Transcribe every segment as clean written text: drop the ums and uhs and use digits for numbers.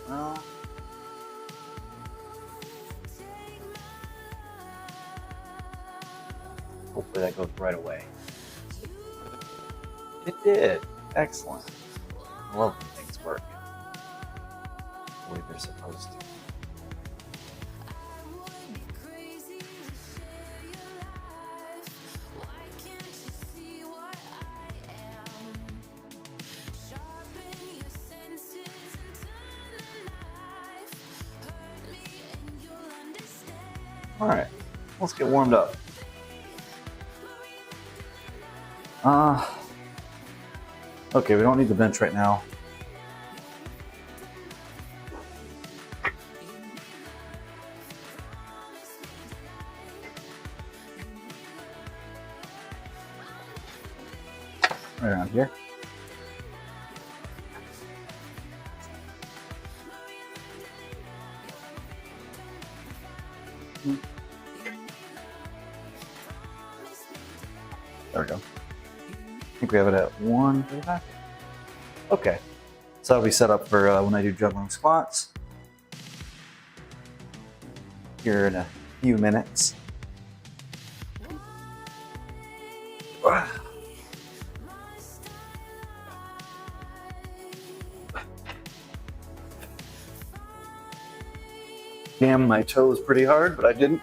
Well, hopefully that goes right away. It did. Excellent. I love when things work the way they're supposed to. All right, let's get warmed up. Okay, we don't need the bench right now. Right around here. There we go. I think we have it at 135. Okay, so that'll be set up for when I do juggling squats here in a few minutes. Damn my toes pretty hard, but I didn't.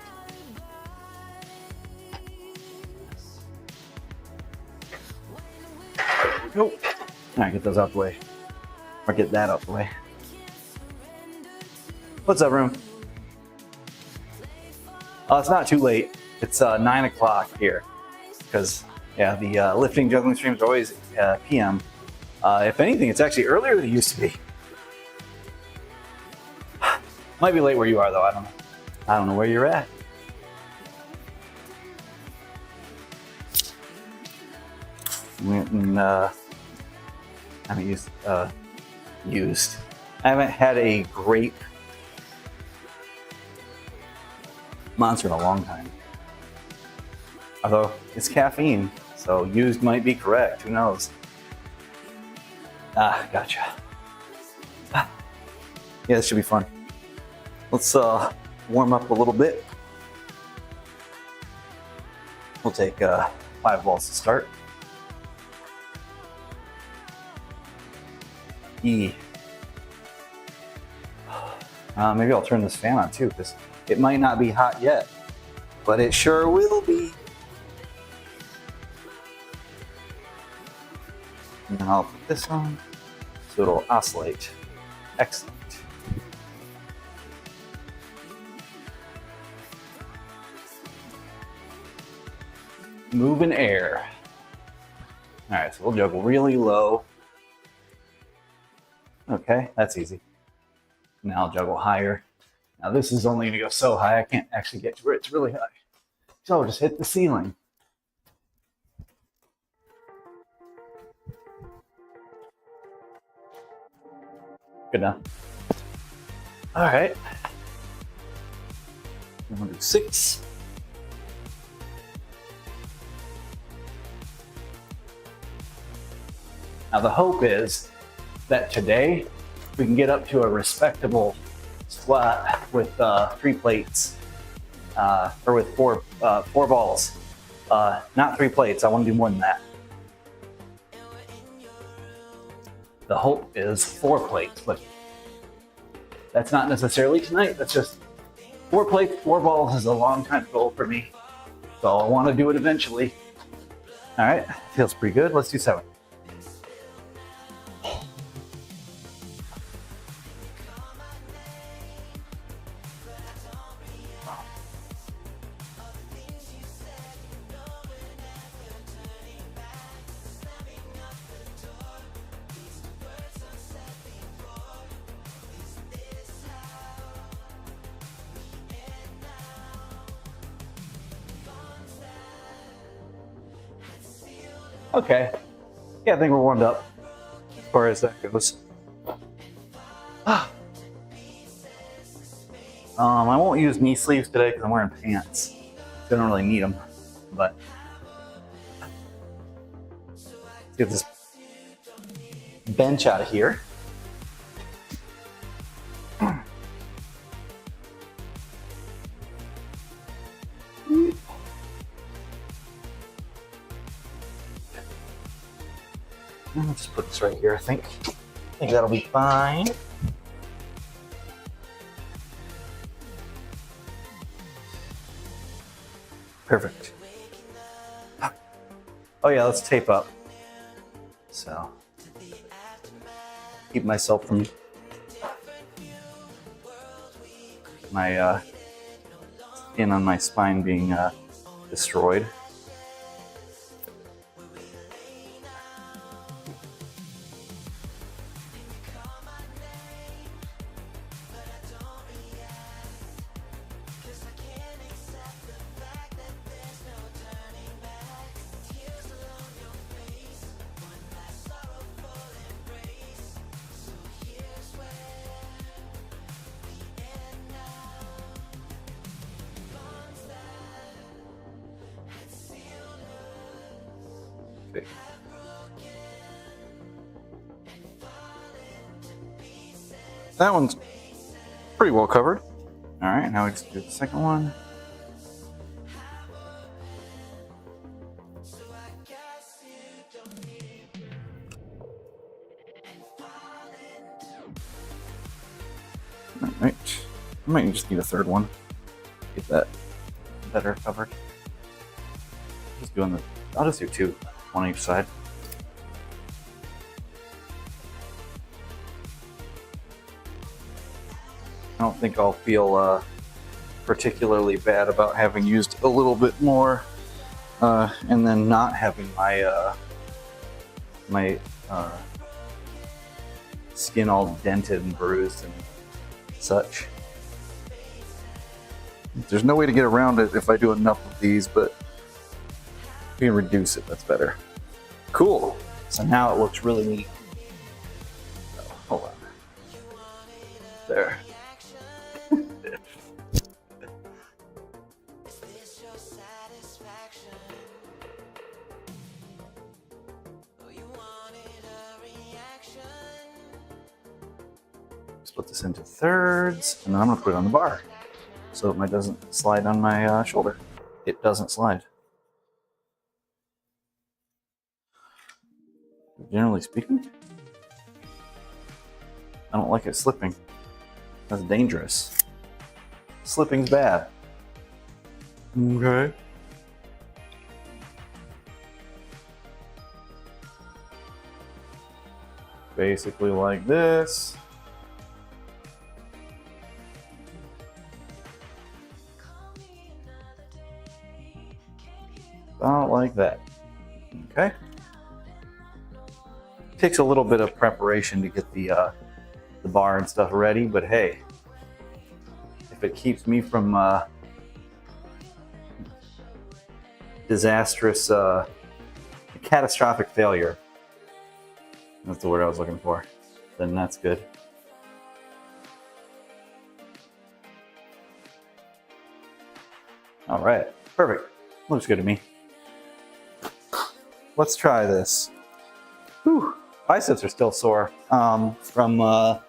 Nope. All right, get those out the way. Or get that out the way. What's up, room? Oh, it's not too late. It's 9 o'clock here. Because, yeah, the lifting juggling streams are always PM. If anything, it's actually earlier than it used to be. Might be late where you are, though. I don't know. I don't know where you're at. Went and I haven't used. I haven't had a grape monster in a long time. Although it's caffeine, so used might be correct. Who knows? Ah, gotcha. Ah. Yeah, this should be fun. Let's warm up a little bit. We'll take 5 balls to start. Maybe I'll turn this fan on too, because it might not be hot yet, but it sure will be. And then I'll put this on so it'll oscillate. Excellent. Moving air. All right, so we'll juggle really low. Okay, that's easy. Now I'll juggle higher. Now this is only gonna go so high, I can't actually get to where it's really high. So I'll just hit the ceiling. Good enough. All right. I'm gonna do 6. Now the hope is that today we can get up to a respectable squat with 3 plates, or with 4 balls. Not 3 plates, I want to do more than that. The hope is 4 plates, but that's not necessarily tonight. That's just 4 plates, 4 balls is a long time goal for me. So I want to do it eventually. All right, feels pretty good. Let's do 7. Okay. Yeah, I think we're warmed up as far as that goes. I won't use knee sleeves today because I'm wearing pants. I don't really need them, but let's get this bench out of here. I'll just put this right here, I think. I think that'll be fine. Perfect. Oh yeah, let's tape up. So, keep myself from my skin on my spine being destroyed. That one's pretty well covered. All right, now we just do the second one. All right, I might just need a third one. Get that better covered. Just doing I'll just do two, one on each side. I don't think I'll feel particularly bad about having used a little bit more and then not having my skin all dented and bruised and such. There's no way to get around it if I do enough of these, but if we can reduce it, that's better. Cool. So now it looks really neat. Oh, hold on. There. Split this into thirds, and then I'm going to put it on the bar so it doesn't slide on my shoulder. It doesn't slide. Generally speaking, I don't like it slipping. That's dangerous. Slipping's bad. Okay. Basically like this. About like that. Okay. Takes a little bit of preparation to get the bar and stuff ready, but hey, if it keeps me from disastrous, catastrophic failure, that's the word I was looking for, then that's good. All right, perfect. Looks good to me. Let's try this. Whew. Biceps are still sore from, oh,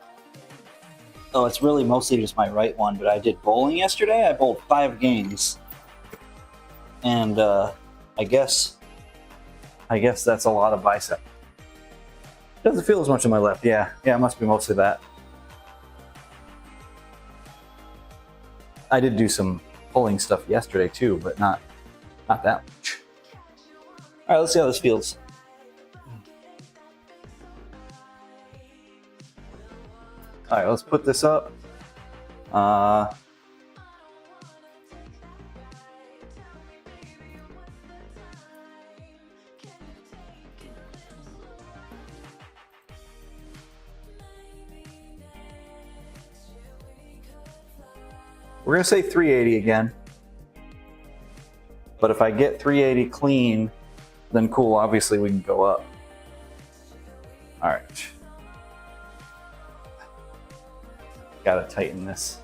it's really mostly just my right one, but I did bowling yesterday. I bowled 5 games. And I guess that's a lot of bicep. Doesn't feel as much in my left. Yeah, it must be mostly that. I did do some pulling stuff yesterday too, but not that much. All right, let's see how this feels. All right, let's put this up. We're gonna say 380 again. But if I get 380 clean, then cool, obviously we can go up. All right. Gotta tighten this.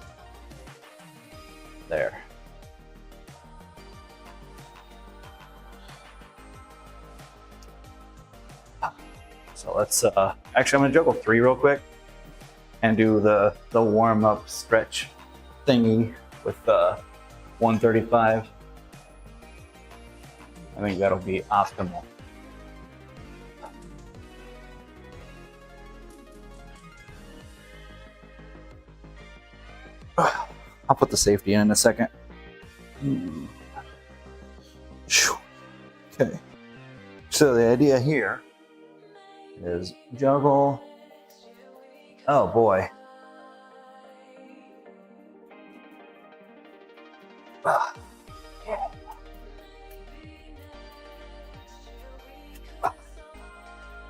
There. So let's, actually I'm gonna juggle 3 real quick and do the warm up stretch thingy with 135. I think that'll be optimal. I'll put the safety in a second. Okay. So the idea here is juggle. Oh boy.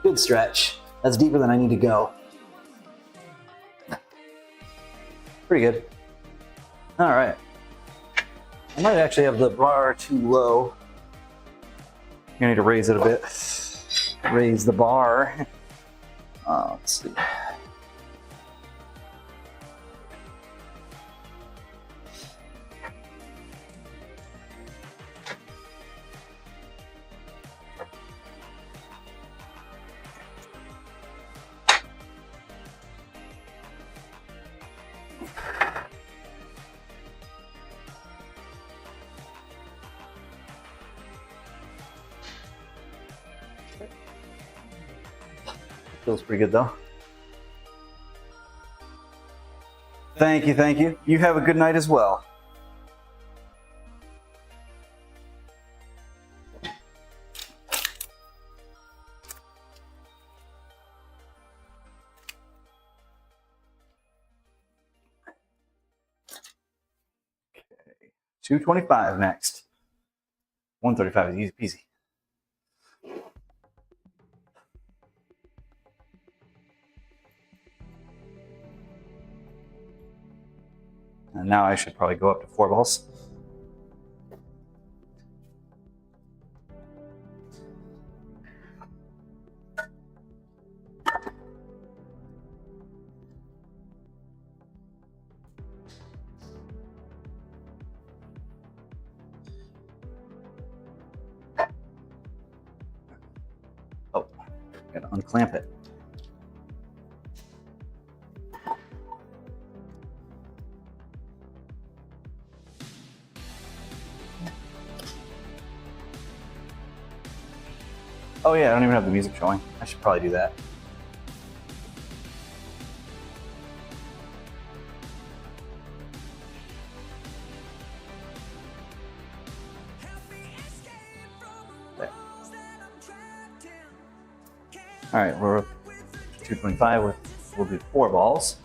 Good stretch. That's deeper than I need to go. Pretty good. All right. I might actually have the bar too low. I need to raise it a bit. Raise the bar. Let's see. Feels pretty good though. Thank you, thank you. You have a good night as well. Okay, 225 next. 135 is easy peasy. And now I should probably go up to 4 balls. Oh, gotta unclamp it. Oh yeah, I don't even have the music showing. I should probably do that. There. All right, we're 225. We'll do 4 balls.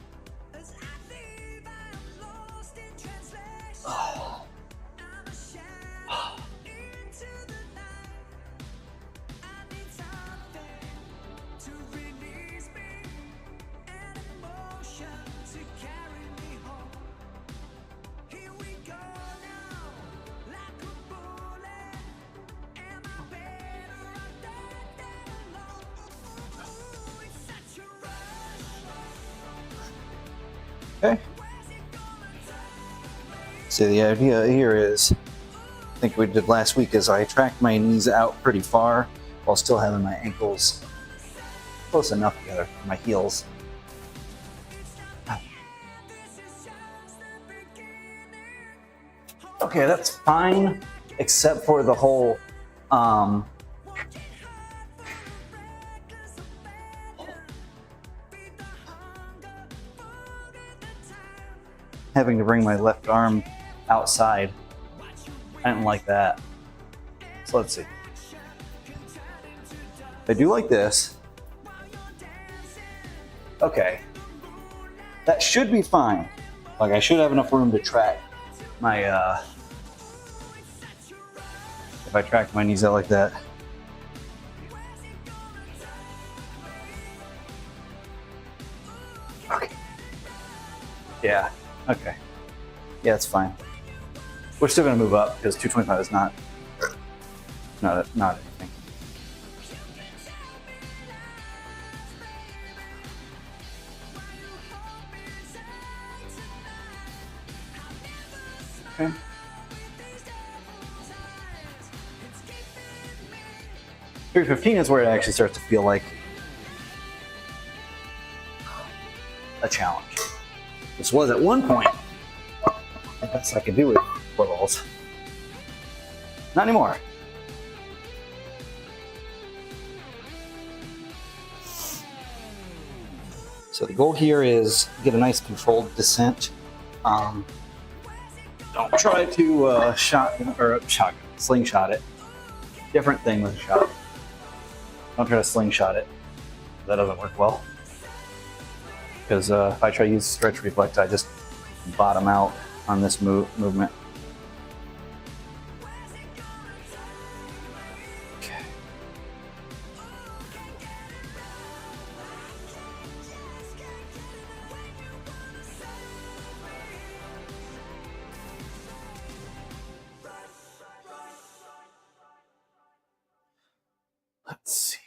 Okay. So the idea here is, I think we did last week, is I tracked my knees out pretty far while still having my ankles close enough together, my heels. Okay, that's fine, except for the whole having to bring my left arm outside. I didn't like that. So let's see. I do like this. Okay. That should be fine. Like, I should have enough room to track my, if I track my knees out like that. Okay. Yeah. Okay. Yeah, it's fine. We're still going to move up because 225 is not anything. Okay. $315 is where it actually starts to feel like a challenge. This was at one point the best I could do with 4 balls. Not anymore. So the goal here is get a nice controlled descent. Don't try to slingshot it. Different thing with a shot. Don't try to slingshot it. That doesn't work well. Because if I try to use stretch reflex, I just bottom out on this movement. Okay. Let's see.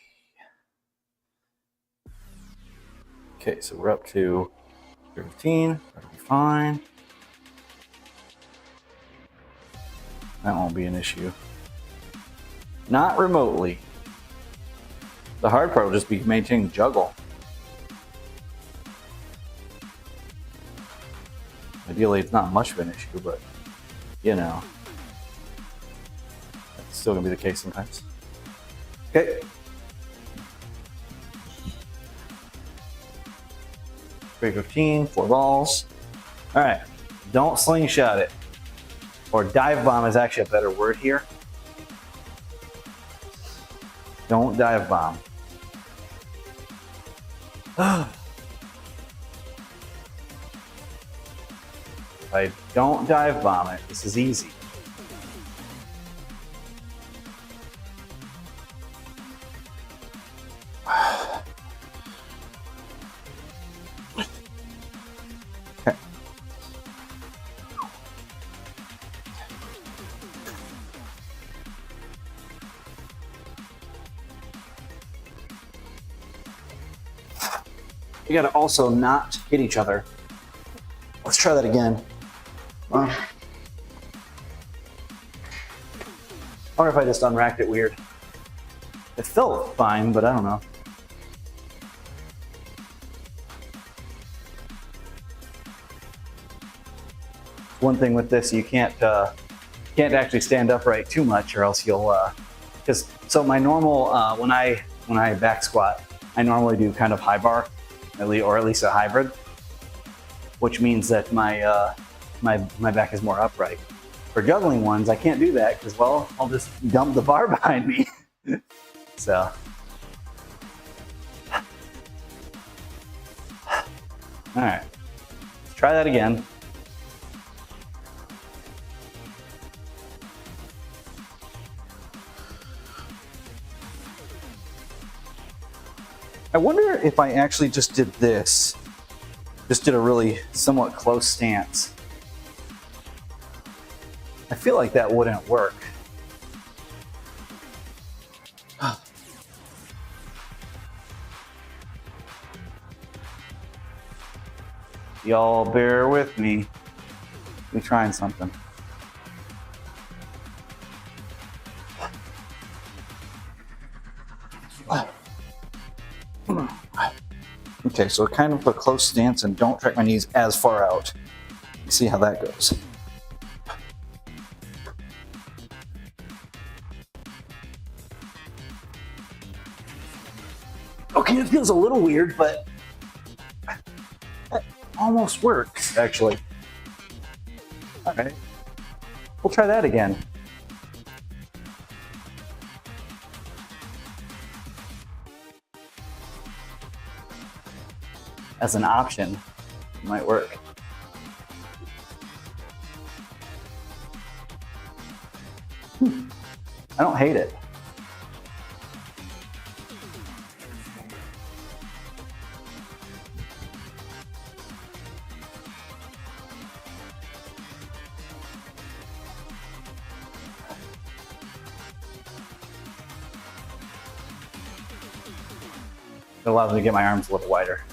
Okay, so we're up to 15. That'll be fine. That won't be an issue. Not remotely. The hard part will just be maintaining juggle. Ideally, it's not much of an issue, but you know, that's still gonna be the case sometimes. Okay. 315, 4 balls. All right, don't slingshot it. Or dive bomb is actually a better word here. Don't dive bomb. If I don't dive bomb it, this is easy. You gotta also not hit each other. Let's try that again. I wonder if I just unracked it weird. It felt fine, but I don't know. One thing with this, you can't actually stand upright too much, or else you'll. So my normal when I back squat, I normally do kind of high bar, or at least a hybrid, which means that my back is more upright. For juggling ones, I can't do that because, well, I'll just dump the bar behind me. So. All right, let's try that again. I wonder if I actually just did this, just did a really somewhat close stance. I feel like that wouldn't work. Y'all bear with me. We're trying something. Okay, so kind of a close stance and don't track my knees as far out. See how that goes. Okay, it feels a little weird, but that almost works, actually. All right, we'll try that again. As an option, it might work. I don't hate it. It allows me to get my arms a little wider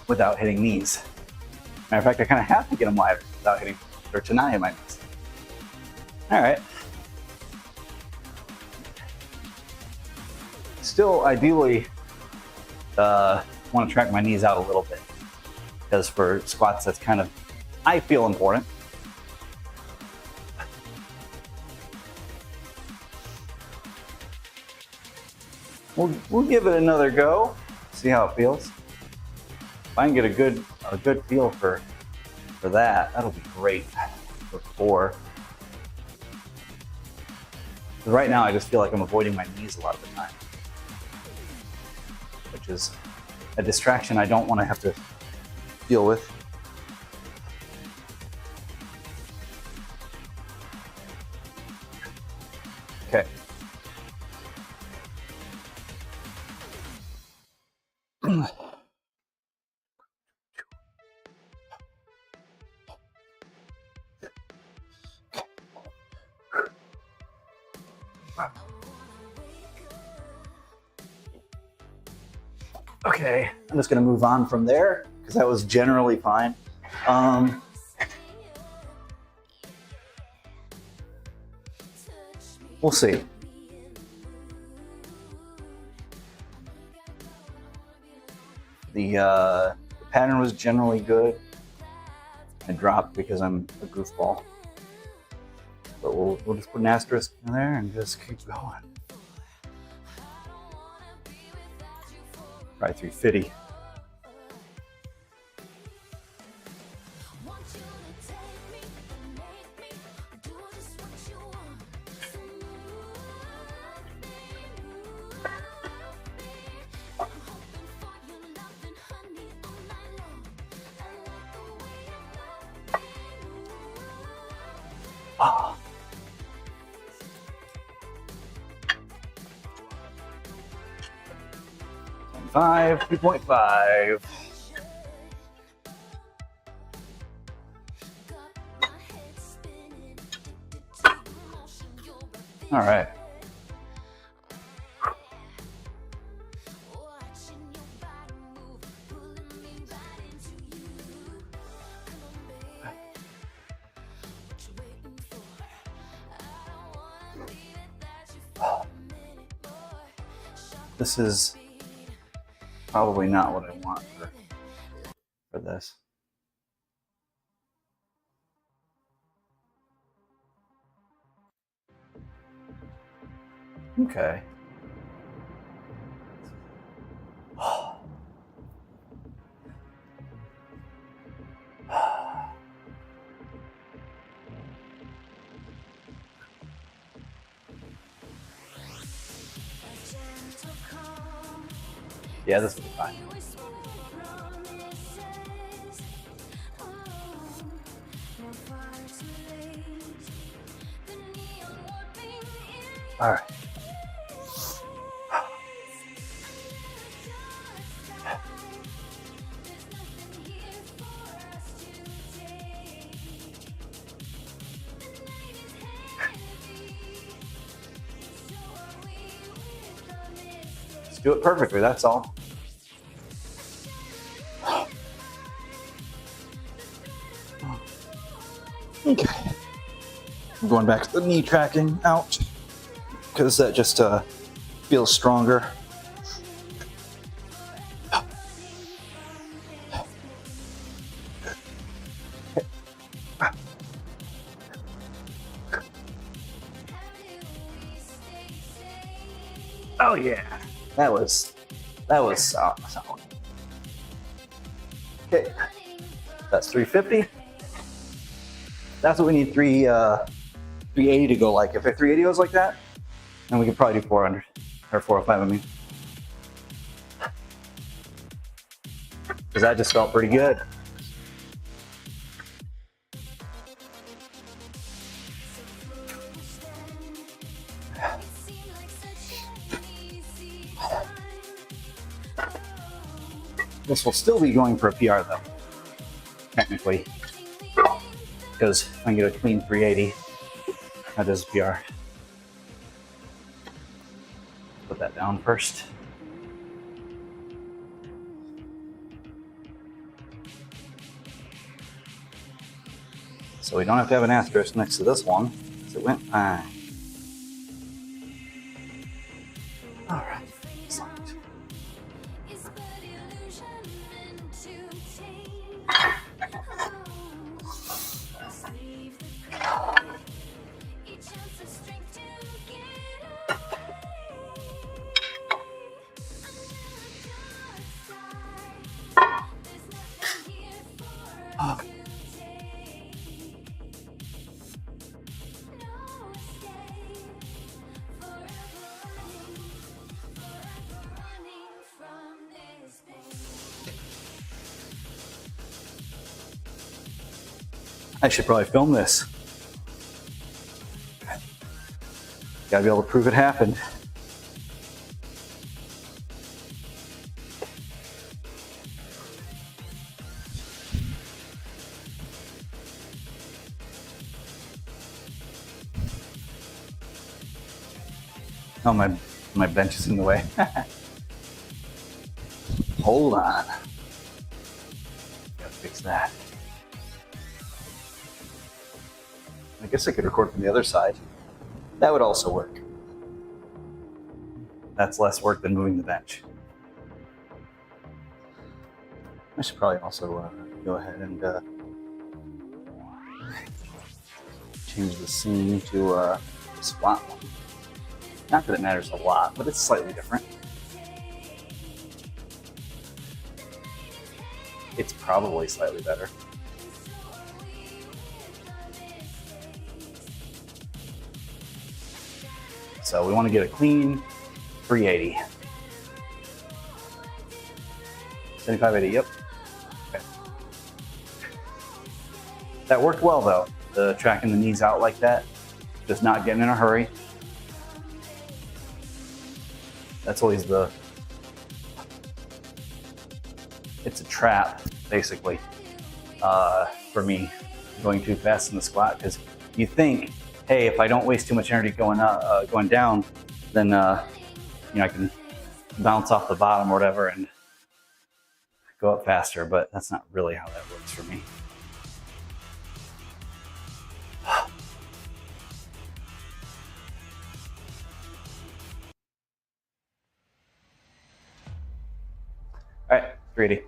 without hitting knees. Matter of fact, I kind of have to get them wider without hitting, or to not hit my knees. All right. Still, ideally, want to track my knees out a little bit, because for squats, that's kind of, I feel, important. We'll give it another go, see how it feels. If I can get a good feel for for that. That'll be great for 4. Right now, I just feel like I'm avoiding my knees a lot of the time, which is a distraction I don't want to have to deal with. Okay. Okay, I'm just gonna move on from there because that was generally fine. We'll see. The pattern was generally good. I dropped because I'm a goofball. But we'll just put an asterisk in there and just keep going. Try 350. Ah. 2.5. All right. This is probably not what I want for this. Okay. Yeah, this will be fine. All right. Let's do it perfectly, that's all. Okay. I'm going back to the knee tracking out because that just feels stronger. Oh yeah, that was solid. Okay, that's 350. That's what we need 380 to go like. If a 380 goes like that, then we could probably do 400 or 405. I mean, because that just felt pretty good. This will still be going for a PR though, technically, because if I can get a clean 380, that is a PR. Put that down first. So we don't have to have an asterisk next to this one, because it went fine. All right. Excellent. I should probably film this. Gotta be able to prove it happened. Oh, my bench is in the way. Hold on. Gotta fix that. I guess I could record from the other side. That would also work. That's less work than moving the bench. I should probably also go ahead and change the scene to a squat one. Not that it matters a lot, but it's slightly different. It's probably slightly better. So we want to get a clean 380. 7580, yep. Okay. That worked well though, the tracking the knees out like that, just not getting in a hurry. That's always it's a trap, basically, for me, going too fast in the squat, because you think, hey, if I don't waste too much energy going down, then you know, I can bounce off the bottom or whatever and go up faster, but that's not really how that works for me. All right, 380.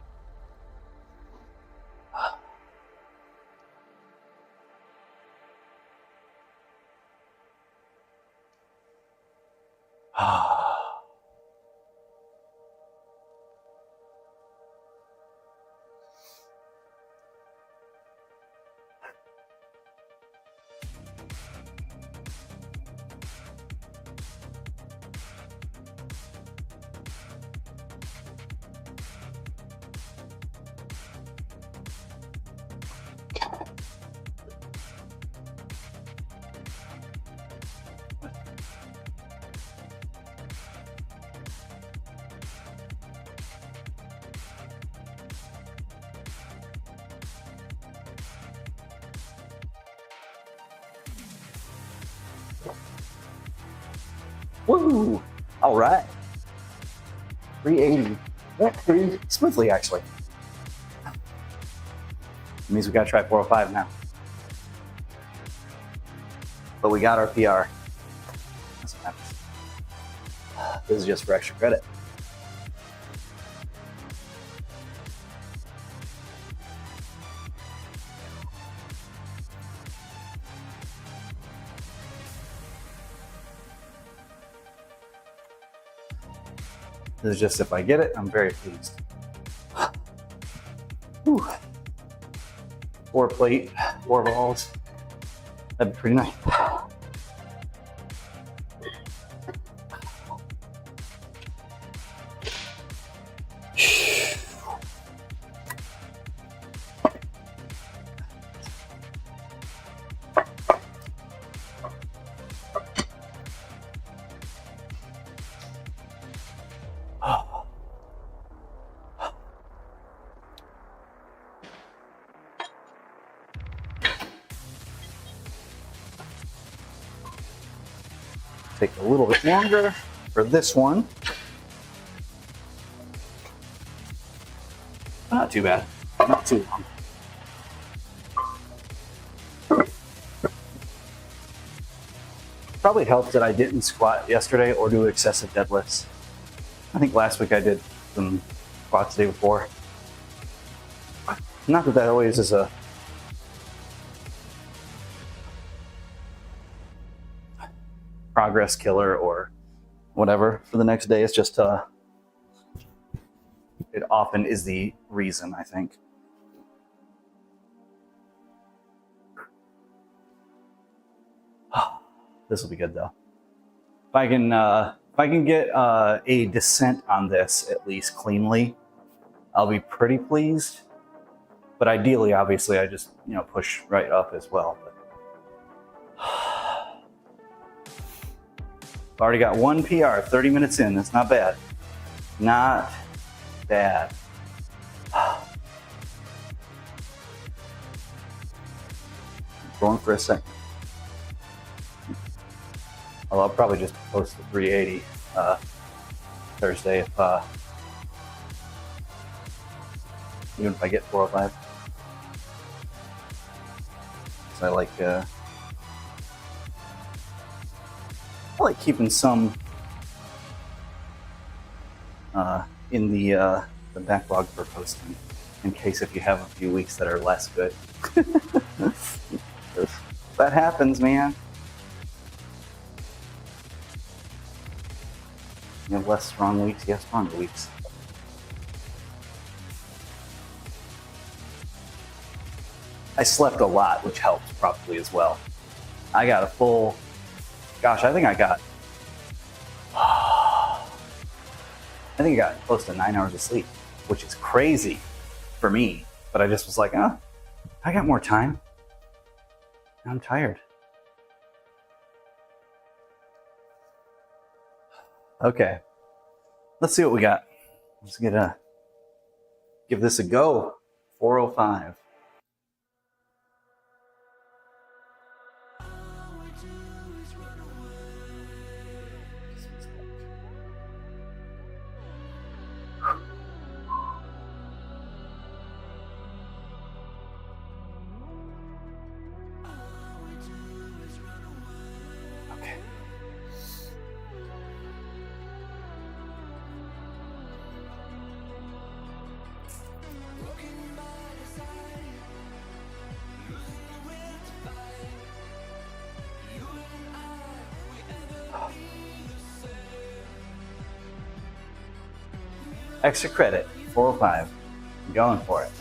Woo! All right. 380. Went pretty smoothly, actually. It means we gotta try 405 now. But we got our PR. That's what happens. This is just for extra credit. This is just if I get it, I'm very pleased. Whew. 4 plate, 4 balls. That'd be pretty nice. Take a little bit longer for this one. Not too bad, not too long. Probably helped that I didn't squat yesterday or do excessive deadlifts. I think last week I did some squats the day before. Not that that always is a progress killer or whatever for the next day. It's just it often is the reason, I think. This will be good though. If I can get a descent on this at least cleanly, I'll be pretty pleased. But ideally, obviously, I just, push right up as well. But already got one PR, 30 minutes in. That's not bad. Not bad. Going for a second. Although I'll probably just post the 380 Thursday if even if I get 405. So I like keeping some in the backlog for posting in case if you have a few weeks that are less good. That happens, man. You have less strong weeks, you have stronger weeks. I slept a lot, which helps probably as well. I got a full, gosh, I think I got close to 9 hours of sleep, which is crazy for me. But I just was like, I got more time. I'm tired. Okay, let's see what we got. Let's give this a go. 405. Extra credit, 405. I'm going for it.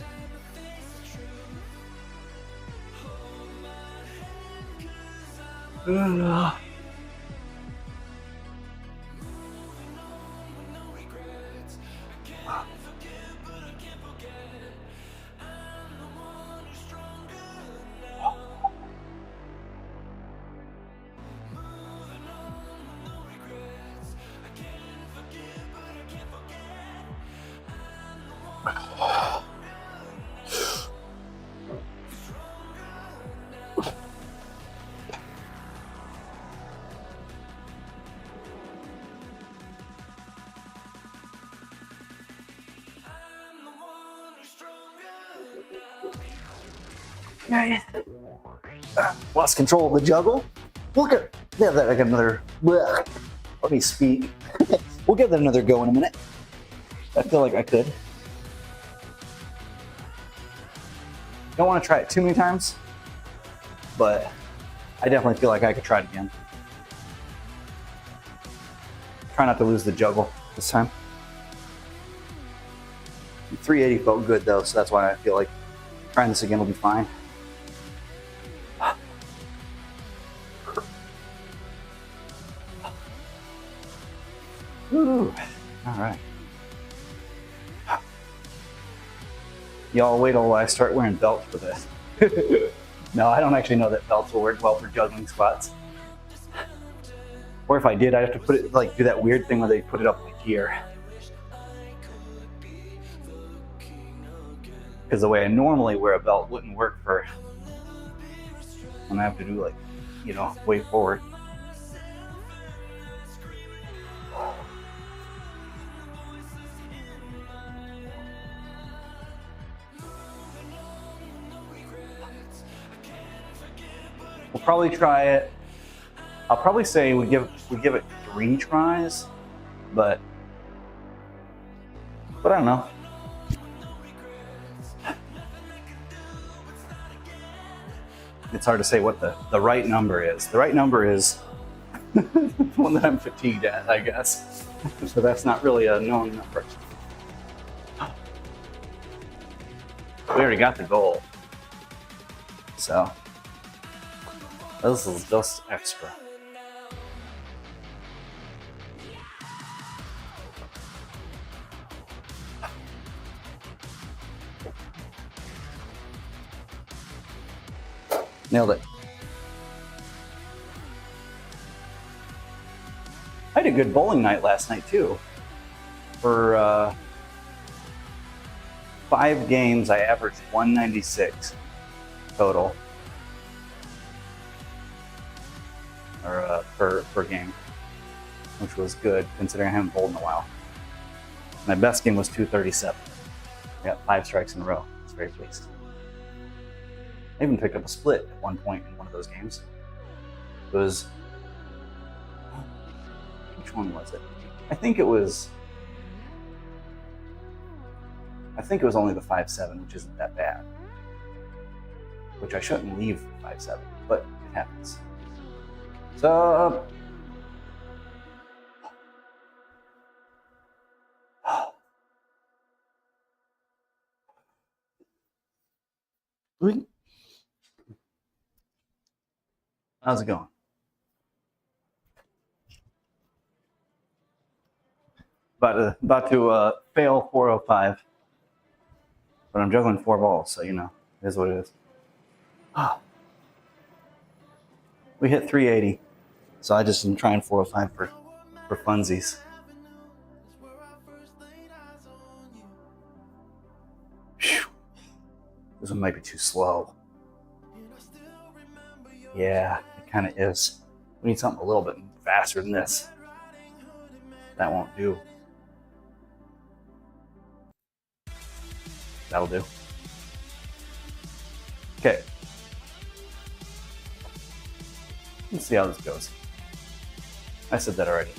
Lost control of the juggle. Look at that. I got another. Let me speak. We'll give that another go in a minute. I feel like I could. Don't want to try it too many times, but I definitely feel like I could try it again. Try not to lose the juggle this time. 380 felt good though, so that's why I feel like trying this again will be fine. Ooh, all right. Y'all wait till I start wearing belts for this. No, I don't actually know that belts will work well for juggling squats. Or if I did, I'd have to put it, like, do that weird thing where they put it up like here. Because the way I normally wear a belt wouldn't work for when I have to do, like, way forward. We'll probably try it. I'll probably say we give it 3 tries, but I don't know. It's hard to say what the right number is. The right number is the one that I'm fatigued at, I guess. So that's not really a known number. We already got the goal. So this is just extra. Nailed it. I had a good bowling night last night too. For 5 games, I averaged 196 total, or per game, which was good considering I haven't bowled in a while. My best game was 237. I got 5 strikes in a row. I was very pleased. I even picked up a split at one point in one of those games. It was, which one was it? I think it was only the 5-7, which isn't that bad. Which I shouldn't leave 5-7, but it happens. So how's it going? About to fail 405, but I'm juggling 4 balls, so you know, it is what it is. We hit 380, so I just am trying 405 for funsies. Whew. This one might be too slow. Yeah, it kind of is. We need something a little bit faster than this. That won't do. That'll do. Okay. Let's see how this goes. I said that already.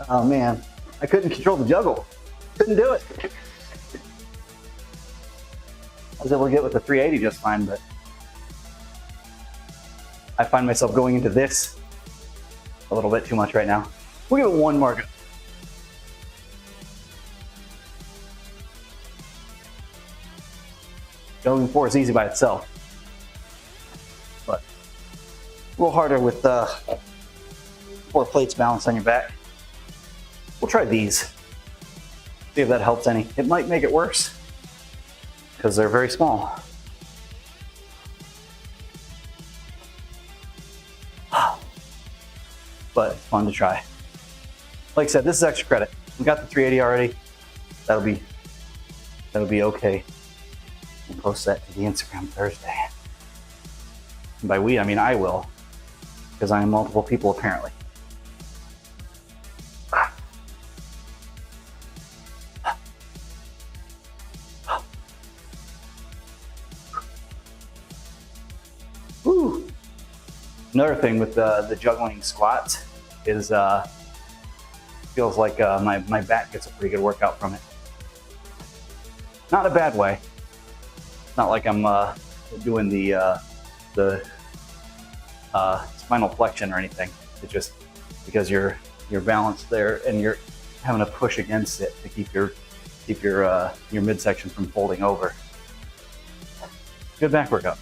Oh man, I couldn't control the juggle. Couldn't do it. I was able to get with the 380 just fine, but I find myself going into this a little bit too much right now. We'll give it one more go. Juggling 4 is easy by itself, but a little harder with 4 plates balanced on your back. We'll try these, see if that helps any. It might make it worse because they're very small. But it's fun to try. Like I said, this is extra credit. We got the 380 already. That'll be okay. We'll post that to the Instagram Thursday. And by we, I mean I will, because I am multiple people apparently. Woo. Another thing with the juggling squats is feels like my back gets a pretty good workout from it. Not in a bad way. Not like I'm doing the spinal flexion or anything. It's just because you're balanced there and you're having to push against it to keep your midsection from folding over. Good back workout.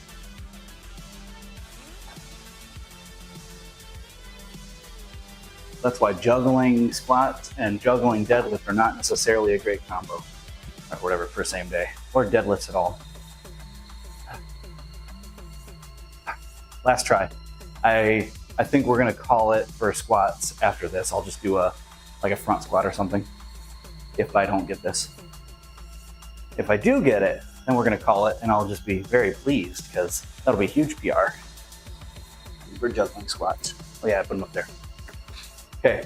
That's why juggling squats and juggling deadlift are not necessarily a great combo, or whatever, for same day, or deadlifts at all. Last try. I think we're gonna call it for squats after this. I'll just do like a front squat or something if I don't get this. If I do get it, then we're gonna call it, and I'll just be very pleased because that'll be a huge PR for juggling squats. Oh yeah, I put them up there. Okay.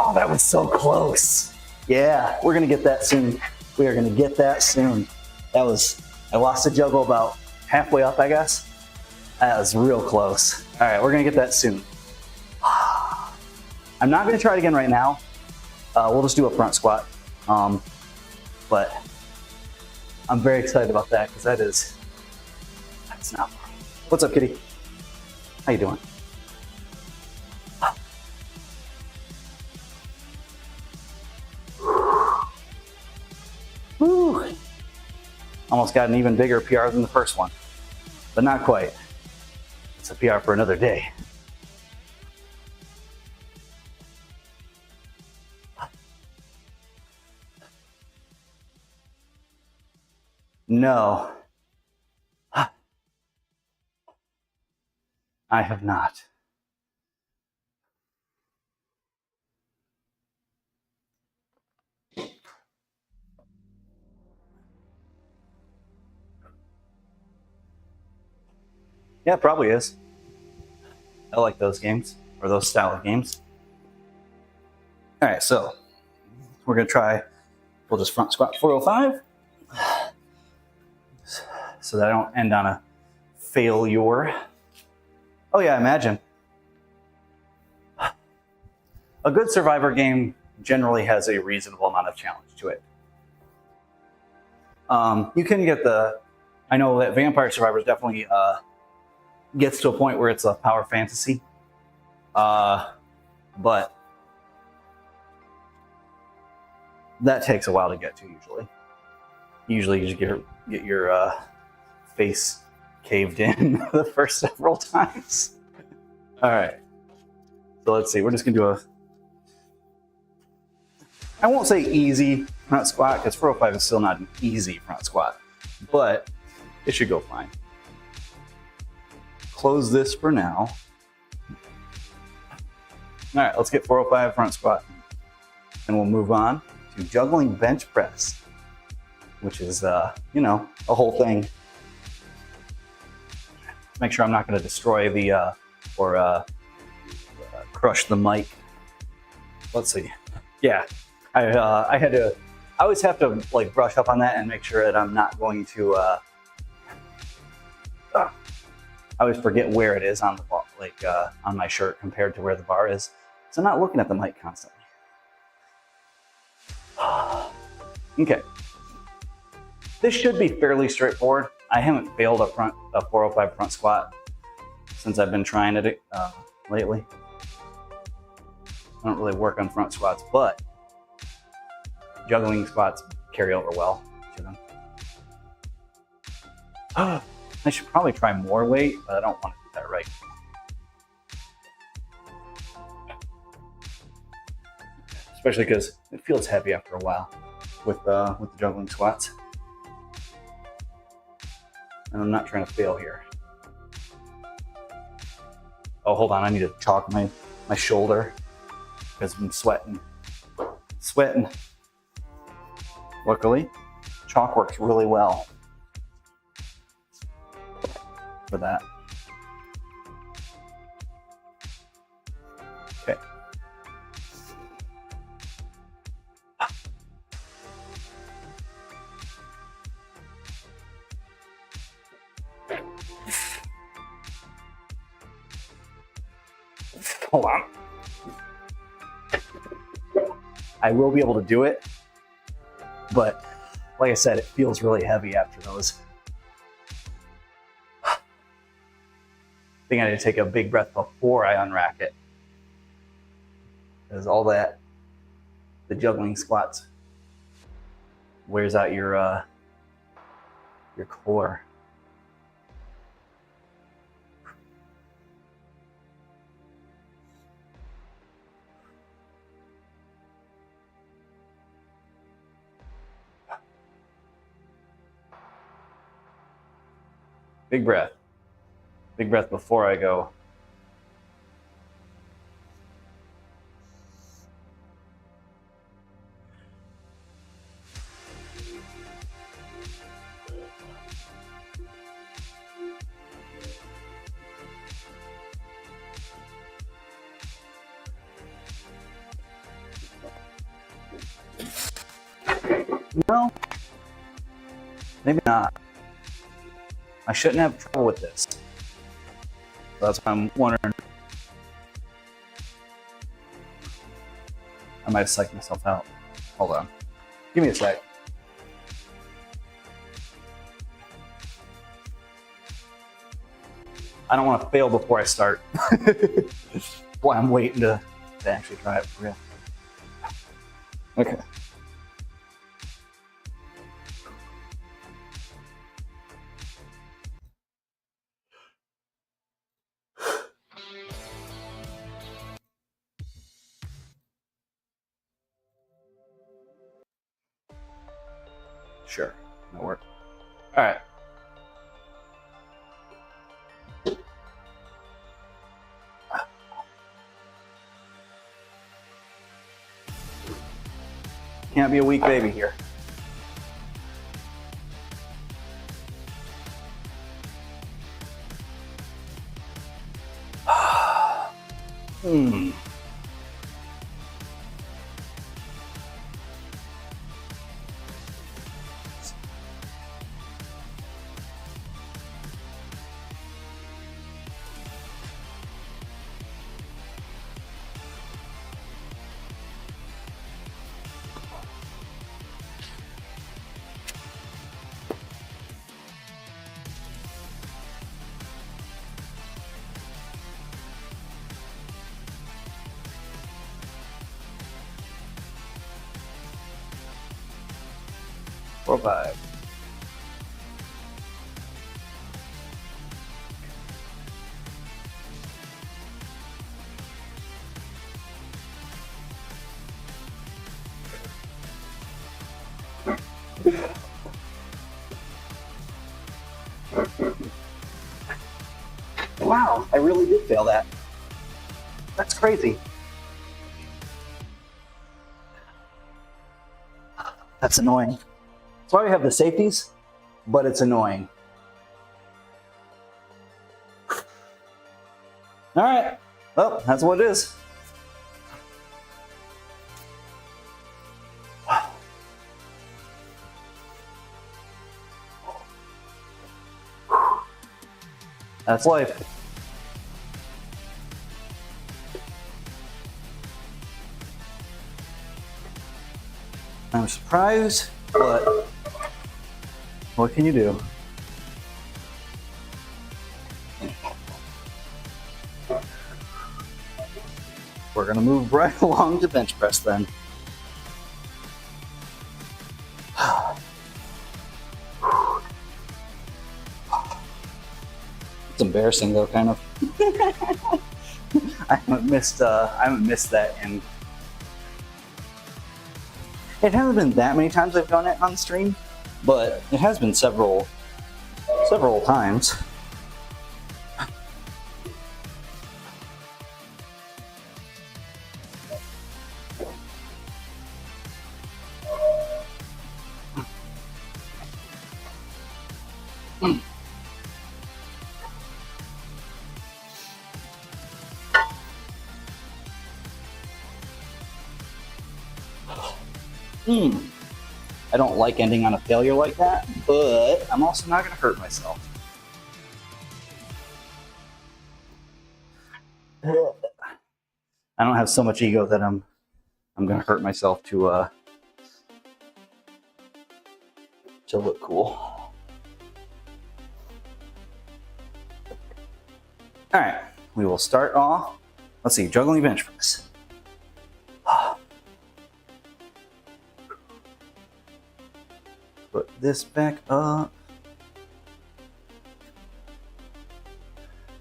Oh, that was so close. Yeah, we're gonna get that soon. We are gonna get that soon. I lost the juggle about halfway up, I guess. That was real close. All right, we're gonna get that soon. I'm not gonna try it again right now. We'll just do a front squat. But I'm very excited about that because that's not fun. What's up, kitty? How you doing? Woo. Almost got an even bigger PR than the first one, but not quite. It's a PR for another day. No, I have not. Yeah, it probably is. I like those games, or those style of games. All right, so we're gonna try, we'll just front squat 405 so that I don't end on a failure. Oh yeah, imagine. A good Survivor game generally has a reasonable amount of challenge to it. You can get I know that Vampire Survivors definitely gets to a point where it's a power fantasy, but that takes a while to get to usually. Usually you just get your face caved in the first several times. All right, so let's see, we're just gonna do I won't say easy front squat because 405 is still not an easy front squat, but it should go fine. Close this for now. All right, let's get 405 front squat. And we'll move on to juggling bench press, which is, you know, a whole thing. Make sure I'm not gonna destroy the, or crush the mic. Let's see. Yeah, I always have to like brush up on that and make sure that I'm not going to, I always forget where it is on the ball, like on my shirt compared to where the bar is. So I'm not looking at the mic constantly. Okay. This should be fairly straightforward. I haven't failed a 405 front squat since I've been trying it lately. I don't really work on front squats, but juggling squats carry over well to them. I should probably try more weight, but I don't want to do that right now. Especially because it feels heavy after a while with the juggling squats. And I'm not trying to fail here. Oh, hold on, I need to chalk my shoulder because I'm sweating. Luckily, chalk works really well for that. Okay. Hold on. I will be able to do it, but like I said, it feels really heavy after those. I think I need to take a big breath before I unrack it. Because all that, the juggling squats, wears out your core. Big breath. Big breath before I go. No, maybe not. I shouldn't have trouble with this. That's what I'm wondering. I might have psyched myself out. Hold on. Give me a sec. I don't want to fail before I start. Boy, I'm waiting to actually try it for real. Okay. Sure, that'll work. All right. Can't be a weak baby here. Four, five. Wow, I really did fail that. That's crazy. That's annoying. That's why we have the safeties, but it's annoying. All right, well, that's what it is. That's life. I'm surprised, but what can you do? We're gonna move right along to bench press then. It's embarrassing though, kind of. I haven't missed that in. It hasn't been that many times I've done it on stream, but it has been several times. I don't like ending on a failure like that, but I'm also not going to hurt myself. I don't have so much ego that I'm going to hurt myself to look cool. All right, we will start off. Let's see, juggling bench press. Put this back up.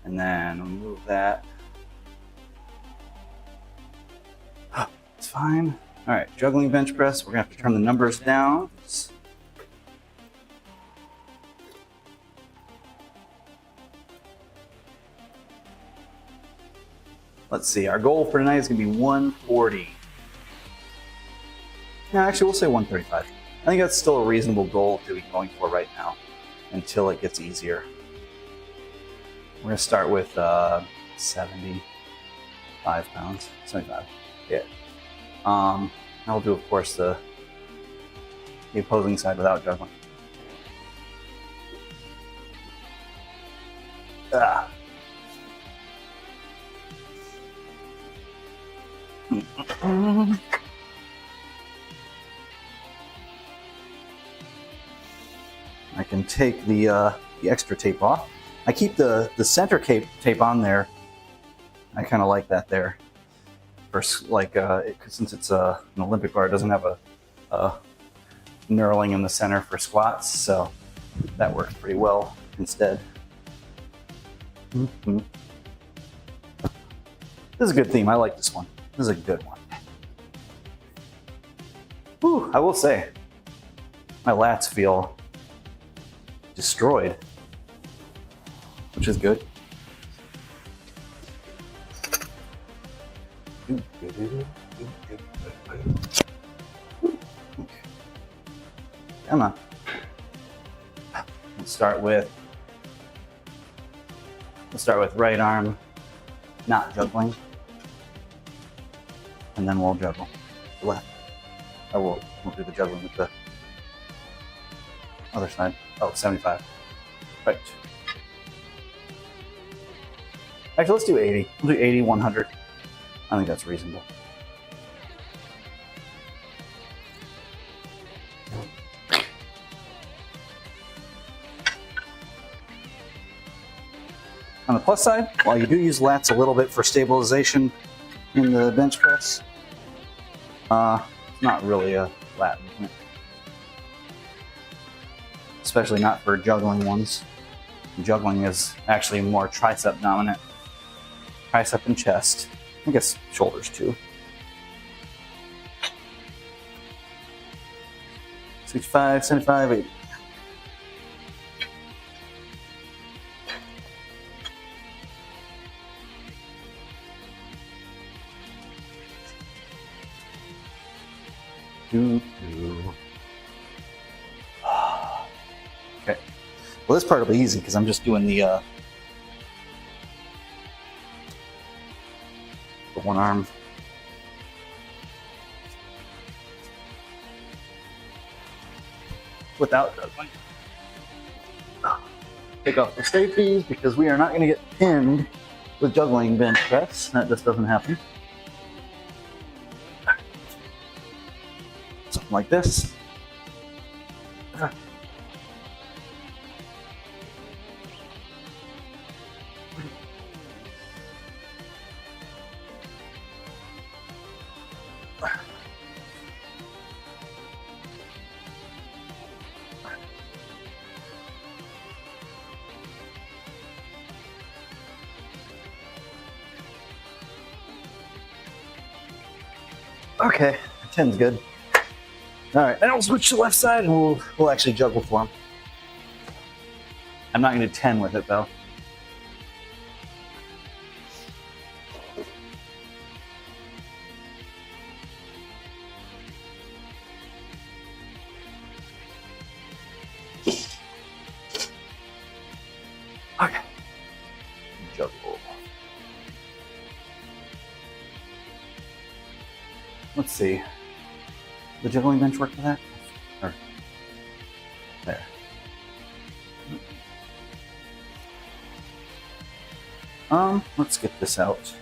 And then move that. It's fine. All right, juggling bench press. We're gonna have to turn the numbers down. Let's see, our goal for tonight is gonna be 140. No, actually, we'll say 135. I think that's still a reasonable goal to be going for right now until it gets easier. We're gonna start with 75 pounds, 75, yeah. I'll do, of course, the the opposing side without juggling. Ah. I can take the extra tape off. I keep the center tape on there. I kind of like that there. For like, since it's an Olympic bar, it doesn't have a knurling in the center for squats, so that works pretty well instead. Mm-hmm. This is a good theme. I like this one. This is a good one. Whew, I will say, my lats feel destroyed, which is good. Come on. Let's start with right arm, not juggling, and then we'll juggle the left. We'll do the juggling with the other side. Oh, 75. Right. Actually, let's do 80. We'll do 80, 100. I think that's reasonable. On the plus side, while you do use lats a little bit for stabilization in the bench press, it's not really a lat movement. Especially not for juggling ones. Juggling is actually more tricep dominant. Tricep and chest. I guess shoulders too. 65, 75, 80. Okay. Well, this part will be easy because I'm just doing the one arm. Without juggling. Take off the safeties because we are not going to get pinned with juggling bench press. That just doesn't happen. Something like this. Okay, 10's good. All right, and I'll switch to the left side and we'll actually juggle for him. I'm not going to do 10 with it though. Okay. Juggle. Let's see. The juggling bench work for that? Or there. Let's get this out.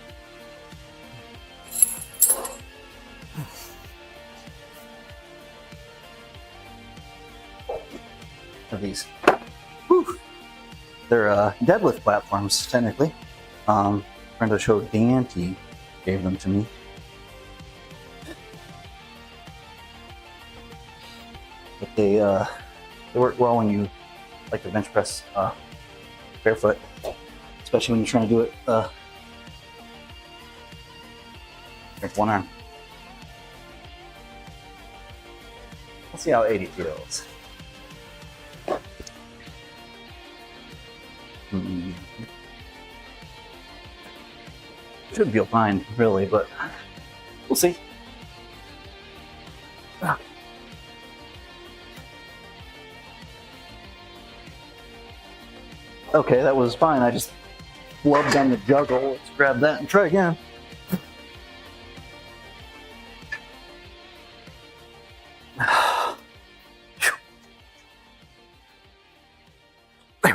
Are these? Whew. They're deadlift platforms, technically. Friend of the show, Dante, gave them to me. But they work well when you like to bench press barefoot, especially when you're trying to do it with one arm. Let's see how 80 feels. Should feel fine, really, but we'll see. Okay, that was fine. I just flubbed on the juggle. Let's grab that and try again.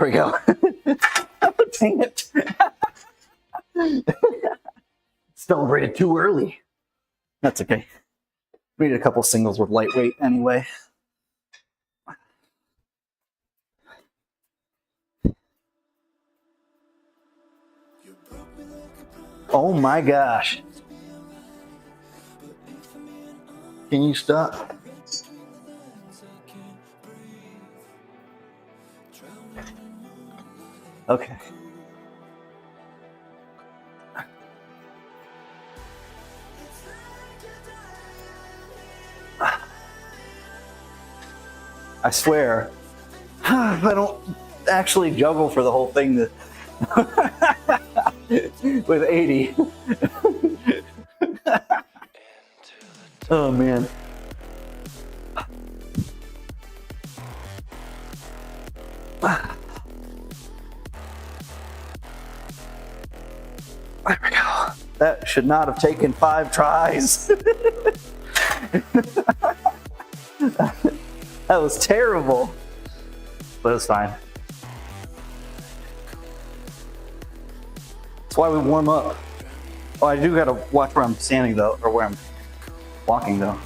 we go. Dang it. Celebrated too early. That's okay. We need a couple singles with lightweight anyway. Oh my gosh. Can you stop? Okay. I swear, I don't actually juggle for the whole thing with 80. Oh man. There we go. That should not have taken 5 tries. That was terrible, but it's fine. That's why we warm up. Oh, I do gotta watch where I'm standing though, or where I'm walking though.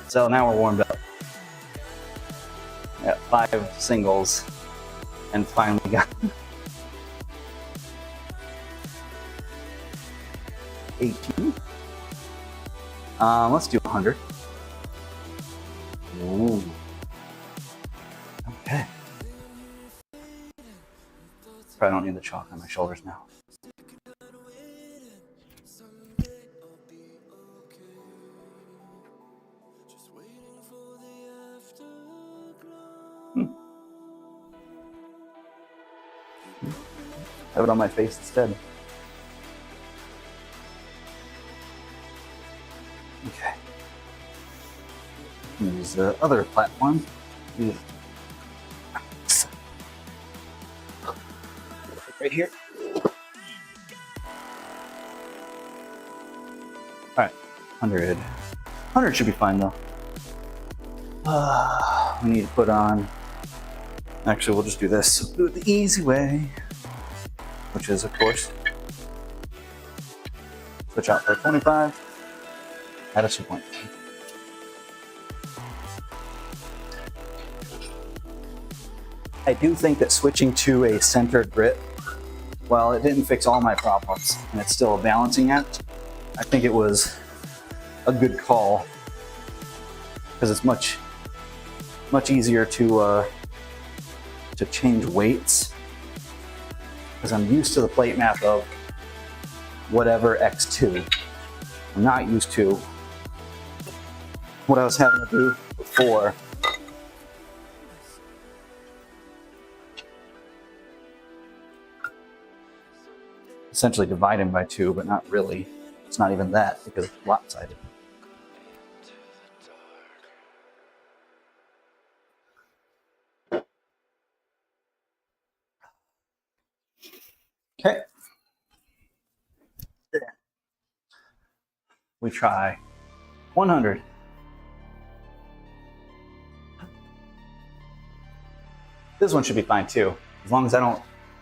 So now we're warmed up. Got 5 singles, and finally got 18. Let's do 100. Ooh. Okay. Probably don't need the chalk on my shoulders now. Have it on my face instead. Okay. Use the other platform. Right here. Alright, 100. 100 should be fine though. We need to put on. Actually, we'll just do this. Do it the easy way, which is, of course, switch out for 25 at a 2.5. I do think that switching to a centered grip, while it didn't fix all my problems, and it's still a balancing act, I think it was a good call because it's much easier to change weights, because I'm used to the plate math of whatever x2. I'm not used to what I was having to do before. Essentially dividing by 2, but not really. It's not even that because it's lopsided. Okay. We try 100. This one should be fine too, as long as I don't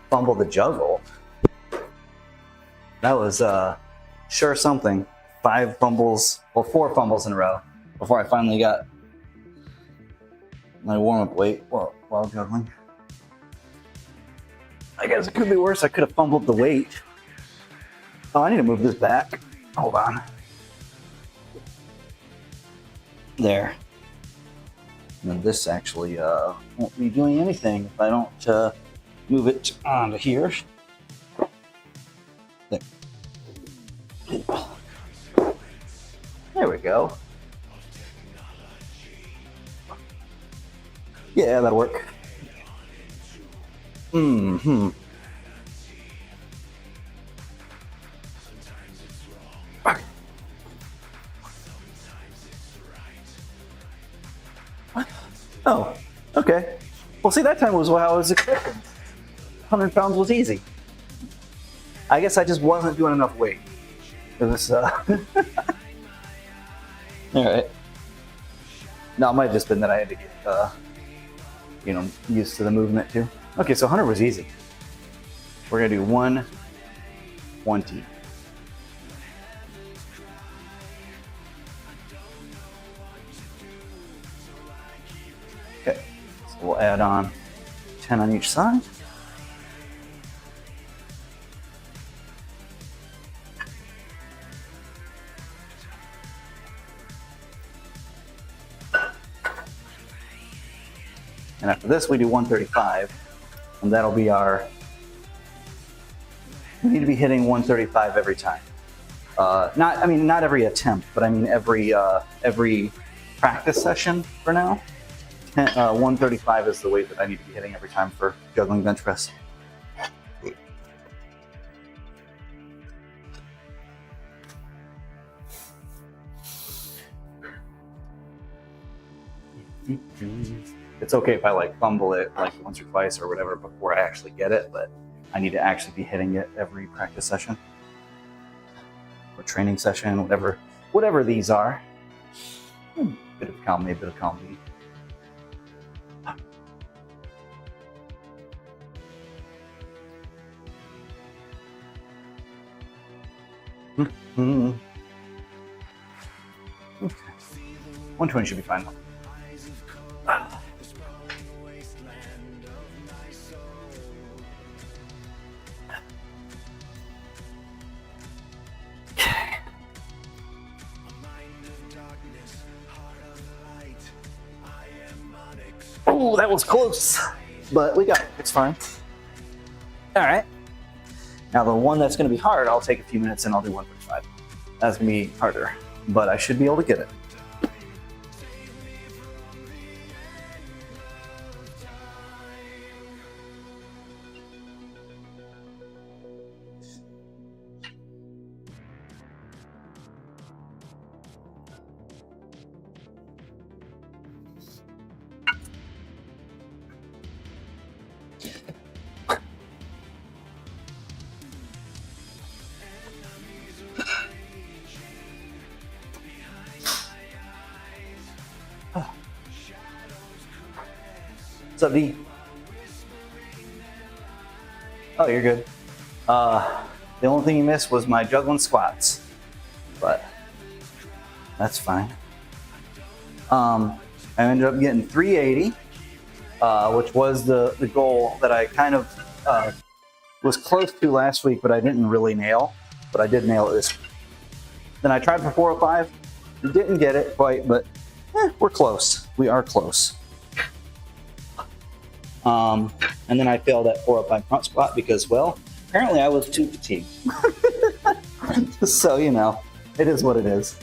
fumble the juggle. That was sure something. 5 fumbles, well, 4 fumbles in a row before I finally got my warm-up weight while juggling. I guess it could be worse. I could have fumbled the weight. Oh, I need to move this back. Hold on. There. And then this actually won't be doing anything if I don't move it onto here. There. There we go. Yeah, that'll work. Mm-hmm. Okay. What? Oh, okay. Well, see, that time was what I was expecting. 100 pounds was easy. I guess I just wasn't doing enough weight. It was, all right. No, it might have just been that I had to get you know, used to the movement too. Okay, so 100 was easy. We're gonna do 120. Okay, so we'll add on 10 on each side. And after this, we do 135, and that'll be our, we need to be hitting 135 every time. Not every attempt, but I mean every practice session for now. 135 is the weight that I need to be hitting every time for juggling bench press. It's okay if I like fumble it like once or twice or whatever before I actually get it, but I need to actually be hitting it every practice session or training session, whatever these are. Bit of column A, bit of column B. Okay. 120 should be fine. Oh, that was close, but we got it. It's fine. All right. Now the one that's going to be hard, I'll take a few minutes and I'll do 135. That's going to be harder, but I should be able to get it. What's up, D? Oh, you're good. The only thing you missed was my juggling squats, but that's fine. I ended up getting 380, which was the goal that I kind of was close to last week, but I didn't really nail, but I did nail it this week. Then I tried for 405, didn't get it quite, but we're close. We are close. And then I failed at 405 front squat because, well, apparently I was too fatigued. So, you know, it is what it is.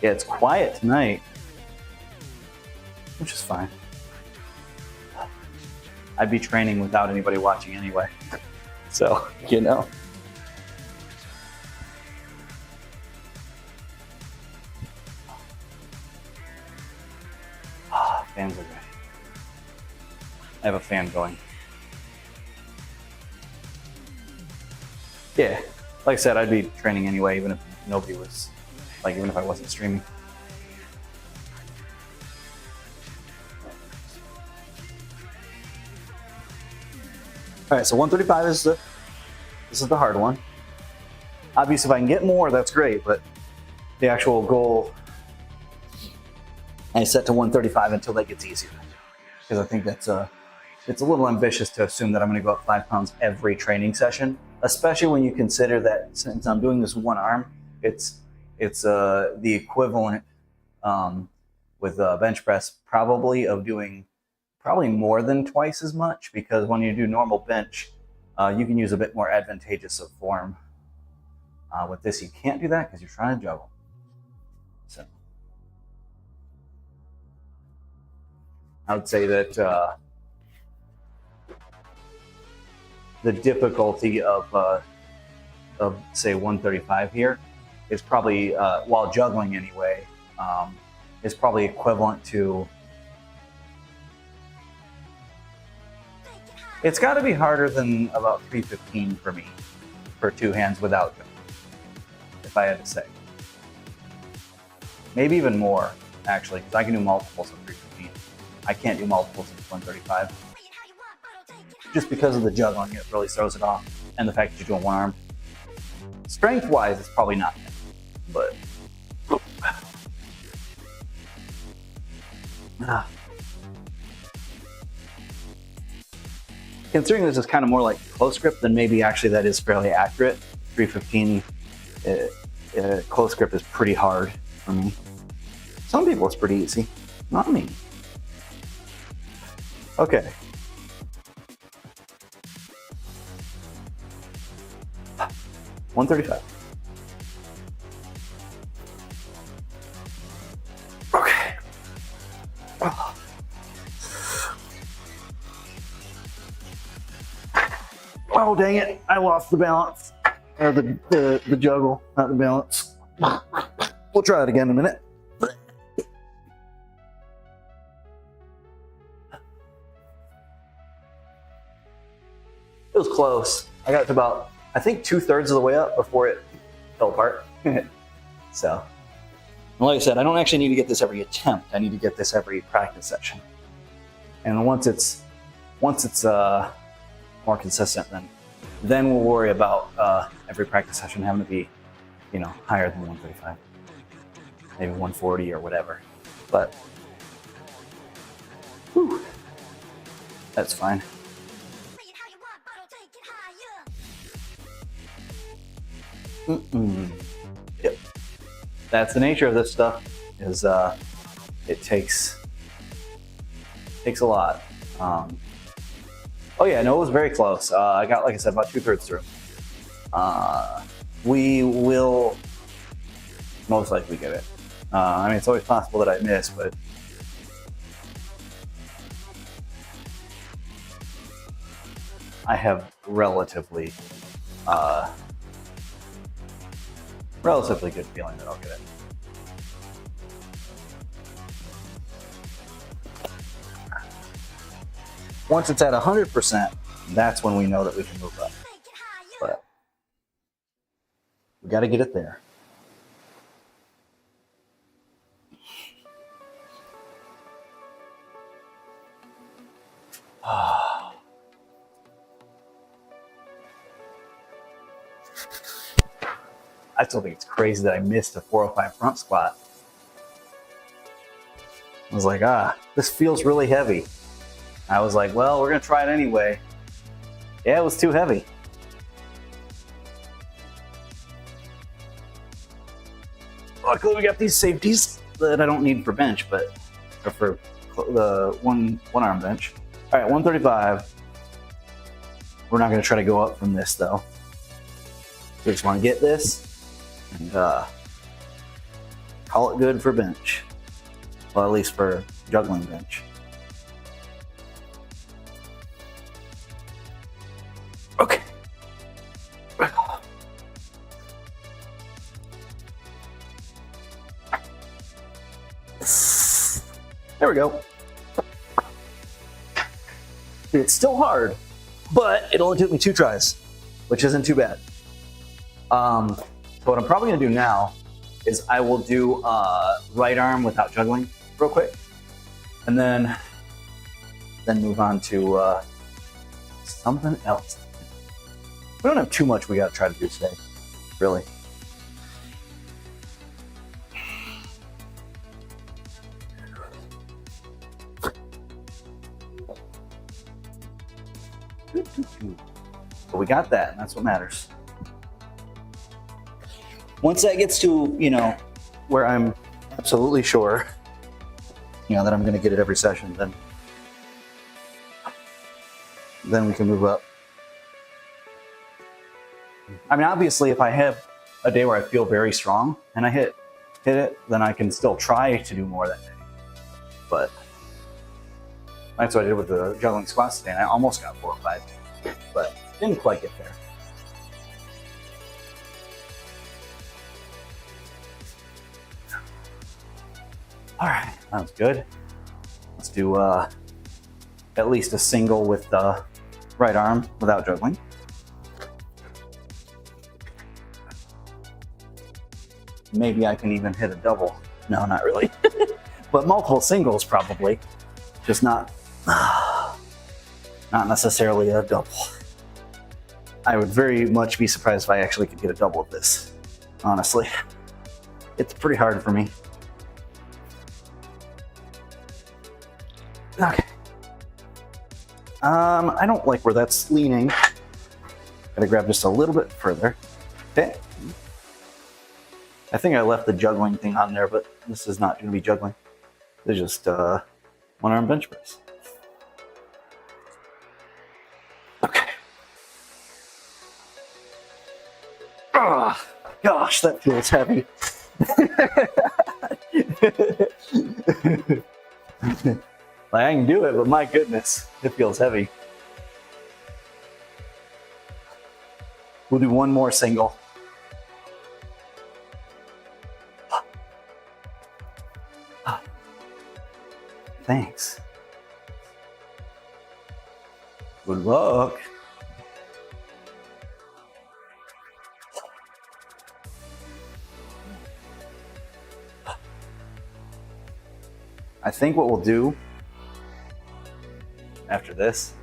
Yeah, it's quiet tonight, which is fine. I'd be training without anybody watching anyway. So, you know. Fans are great. I have a fan going. Yeah, like I said, I'd be training anyway, even if nobody was, like, even if I wasn't streaming. All right, so 135 is this is the hard one. Obviously, if I can get more, that's great, but the actual goal I set to 135 until that gets easier, because I think that's it's a little ambitious to assume that I'm going to go up 5 pounds every training session, especially when you consider that since I'm doing this one arm, it's the equivalent with bench press probably of doing probably more than twice as much, because when you do normal bench, you can use a bit more advantageous of form. With this, you can't do that because you're trying to juggle. So I would say that the difficulty of say 135 here is probably, while juggling anyway, is probably equivalent to It's got to be harder than about 315 for me, for two hands without juggling, if I had to say. Maybe even more, actually, because I can do multiples of 315. I can't do multiples of 135. Just because of the juggling, it really throws it off, and the fact that you're doing one arm. Strength-wise, it's probably not, but. Considering this is kind of more like close grip, then maybe actually that is fairly accurate. 315 close grip is pretty hard for me. Some people it's pretty easy, not me. Okay. $135. Okay. Oh. Oh, dang it. I lost the balance. Or the juggle, not the balance. We'll try it again in a minute. It was close. I got to about, I think 2/3 of the way up before it fell apart. So, like I said, I don't actually need to get this every attempt. I need to get this every practice session. And once it's more consistent, then we'll worry about every practice session having to be, higher than 135, maybe 140 or whatever. But whew, that's fine. Yep. That's the nature of this stuff. Is it takes a lot. Oh yeah, no, it was very close. I got, like I said, about 2/3 through. We will most likely get it. I mean, it's always possible that I miss, but I have relatively good feeling that I'll get it. Once it's at 100%, that's when we know that we can move up. But we got to get it there. I still think it's crazy that I missed a 405 front squat. I was like, this feels really heavy. I was like, well, we're going to try it anyway. Yeah, it was too heavy. Luckily, we got these safeties that I don't need for bench, but for the one arm bench. All right, 135. We're not going to try to go up from this, though. We just want to get this and call it good for bench. Well, at least for juggling bench. Okay. There we go. It's still hard, but it only took me 2 tries, which isn't too bad. So what I'm probably gonna do now is I will do right arm without juggling real quick, and then move on to something else. We don't have too much we gotta try to do today, really. But we got that, and that's what matters. Once that gets to, where I'm absolutely sure, that I'm gonna get it every session, then we can move up. I mean, obviously, if I have a day where I feel very strong and I hit it, then I can still try to do more that day. But that's what I did with the juggling squats today, and I almost got 4 or 5, but didn't quite get there. All right, sounds good. Let's do at least a single with right arm without juggling. Maybe I can even hit a double. No, not really. But multiple singles probably. Just not necessarily a double. I would very much be surprised if I actually could get a double of this, honestly. It's pretty hard for me. Okay. I don't like where that's leaning. Gotta grab just a little bit further. Okay. I think I left the juggling thing on there, but this is not gonna be juggling. It's just one arm bench press. Okay. Oh, gosh, that feels heavy. Like, I can do it, but my goodness, it feels heavy. We'll do one more single. Thanks. Good luck. I think what we'll do after this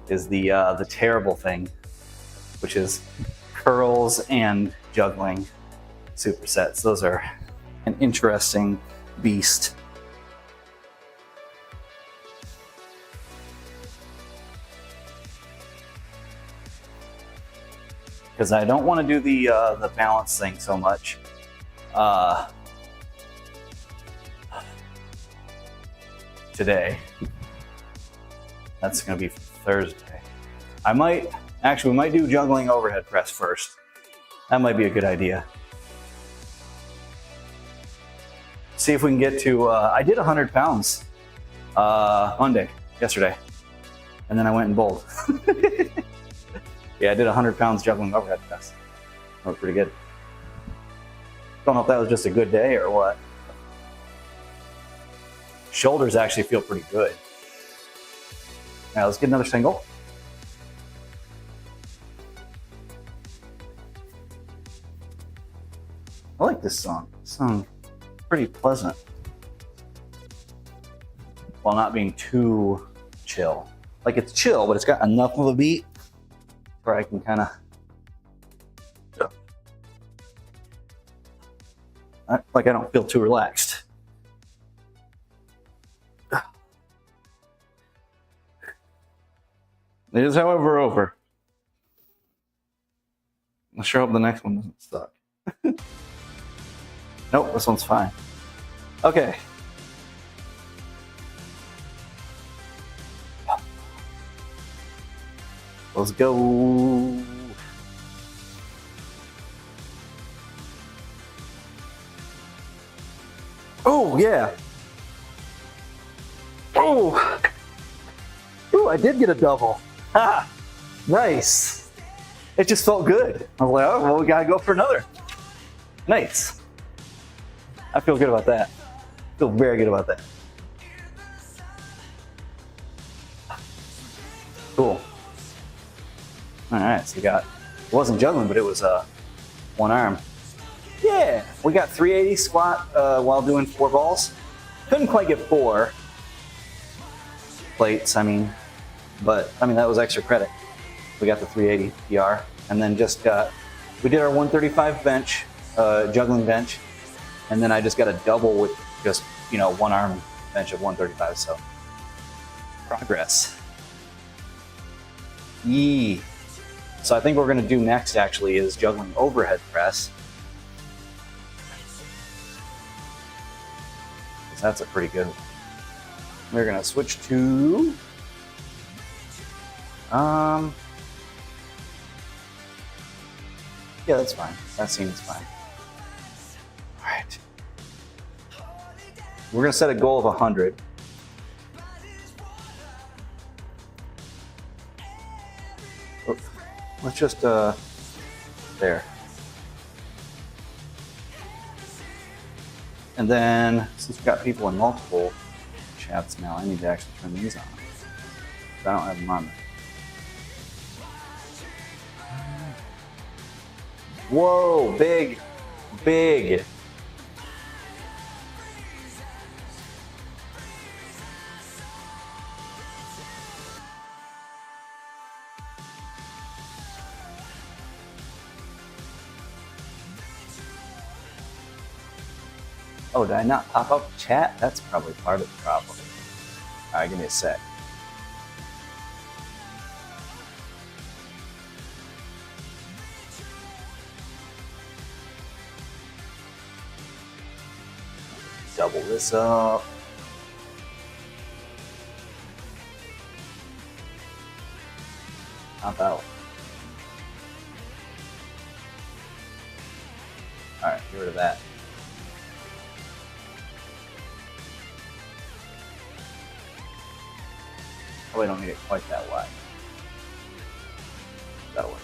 is the terrible thing, which is curls and juggling supersets. Those are an interesting beast. Because I don't want to do the balance thing so much. Today. That's going to be Thursday. We might do juggling overhead press first. That might be a good idea. See if we can get to, I did 100 pounds yesterday. And then I went and bowled. Yeah, I did 100 pounds juggling overhead press. That was pretty good. Don't know if that was just a good day or what. Shoulders actually feel pretty good. All right, let's get another single. I like this song. This song's pretty pleasant, while not being too chill. Like, it's chill, but it's got enough of a beat where I can kind of, like, I don't feel too relaxed. It is, however, over. I sure hope the next one doesn't suck. Nope, this one's fine. Okay. Let's go. Oh, yeah. Oh. Ooh, I did get a double. Ah, nice. It just felt good. I was like, oh, well, we gotta go for another. Nice. I feel good about that. I feel very good about that. Cool. All right, so we got, it wasn't juggling, but it was one arm. Yeah, we got 380 squat while doing 4 balls. Couldn't quite get 4 plates, but that was extra credit. We got the 380 PR, and then we did our 135 bench, juggling bench, and then I just got a double with just, one arm bench of 135, so progress. Yee. So I think what we're gonna do next actually is juggling overhead press. Because that's a pretty good one. We're gonna switch to, yeah, that's fine. That seems fine. All right. We're gonna set a goal of 100. Let's just, there. And then, since we've got people in multiple chats now, I need to actually turn these on. I don't have them on there. Whoa, big, big. Oh, did I not pop up chat? That's probably part of the problem. All right, give me a sec. Double this up. Pop out. All right, get rid of that. Probably don't need it quite that wide. That'll work.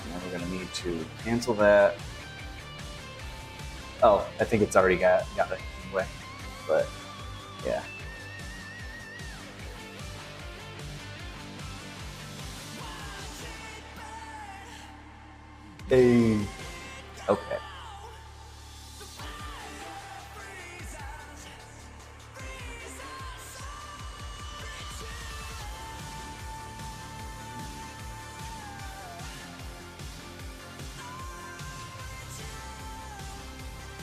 And then we're going to need to cancel that. Oh, I think it's already got it anyway. But yeah. Hey. Okay.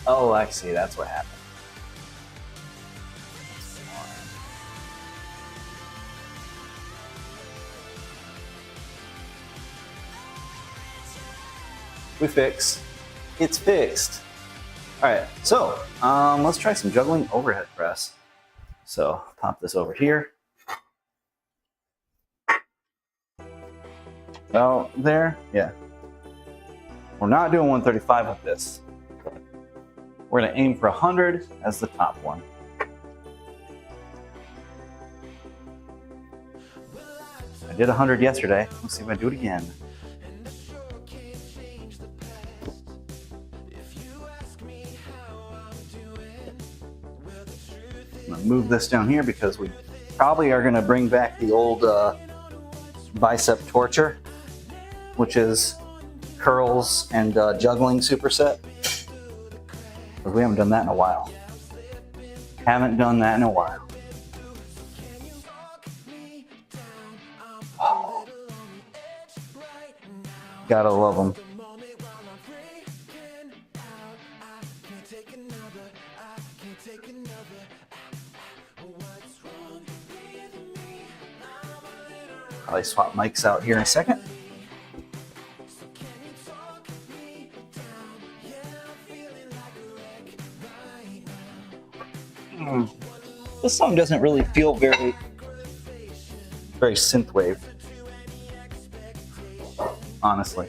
Oh, I see. That's what happened. We fix. It's fixed. All right, so let's try some juggling overhead press. So pop this over here. Oh, there, yeah. We're not doing 135 with this. We're gonna aim for 100 as the top one. I did 100 yesterday. Let's see if I do it again. I'm gonna move this down here because we probably are gonna bring back the old bicep torture, which is curls and juggling superset. Because we haven't done that in a while. Haven't done that in a while. Oh. Gotta love them. Probably swap mics out here in a second. This song doesn't really feel very synthwave, honestly.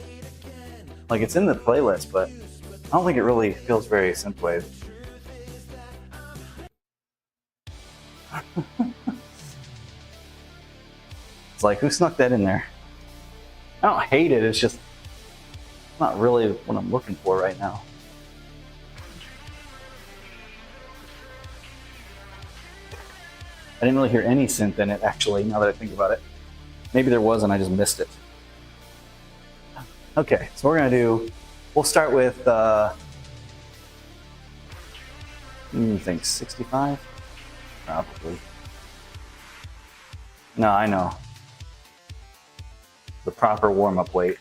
Like, it's in the playlist, but I don't think it really feels very synthwave. It's like, who snuck that in there? I don't hate it, it's just not really what I'm looking for right now. I didn't really hear any synth in it, actually, now that I think about it. Maybe there was and I just missed it. Okay, so we're gonna we'll start with, I think 65? Probably. No, I know. The proper warm-up weight.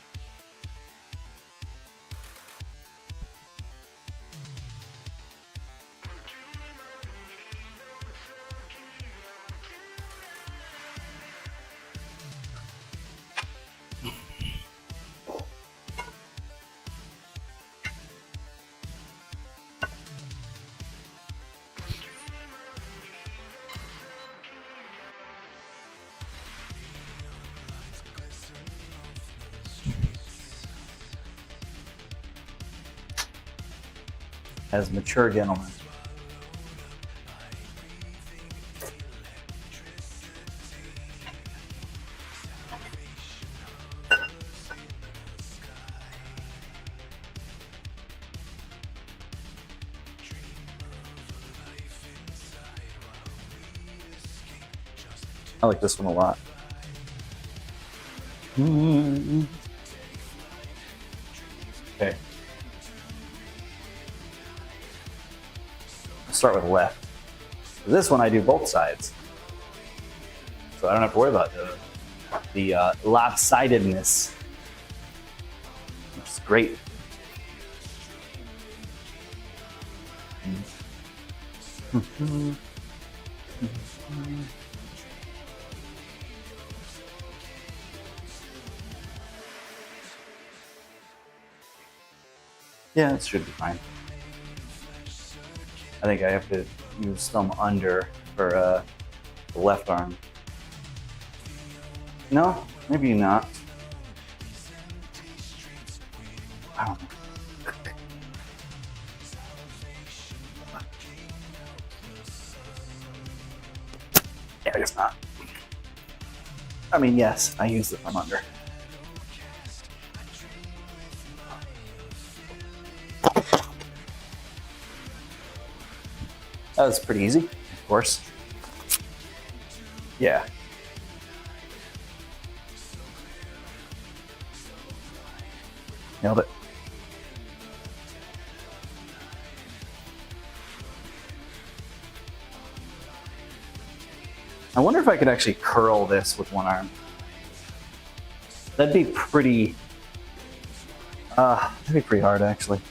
As mature gentlemen. I like this one a lot. Okay. I'll start with left. For this one, I do both sides. So I don't have to worry about the lopsidedness, which is great. Yeah, it should be fine. I think I have to use thumb under for the left arm. No, maybe not. I don't know. Yeah, I guess not. I mean, yes, I use the thumb under. That was pretty easy, of course. Yeah. Nailed it. I wonder if I could actually curl this with one arm. That'd be pretty hard, actually.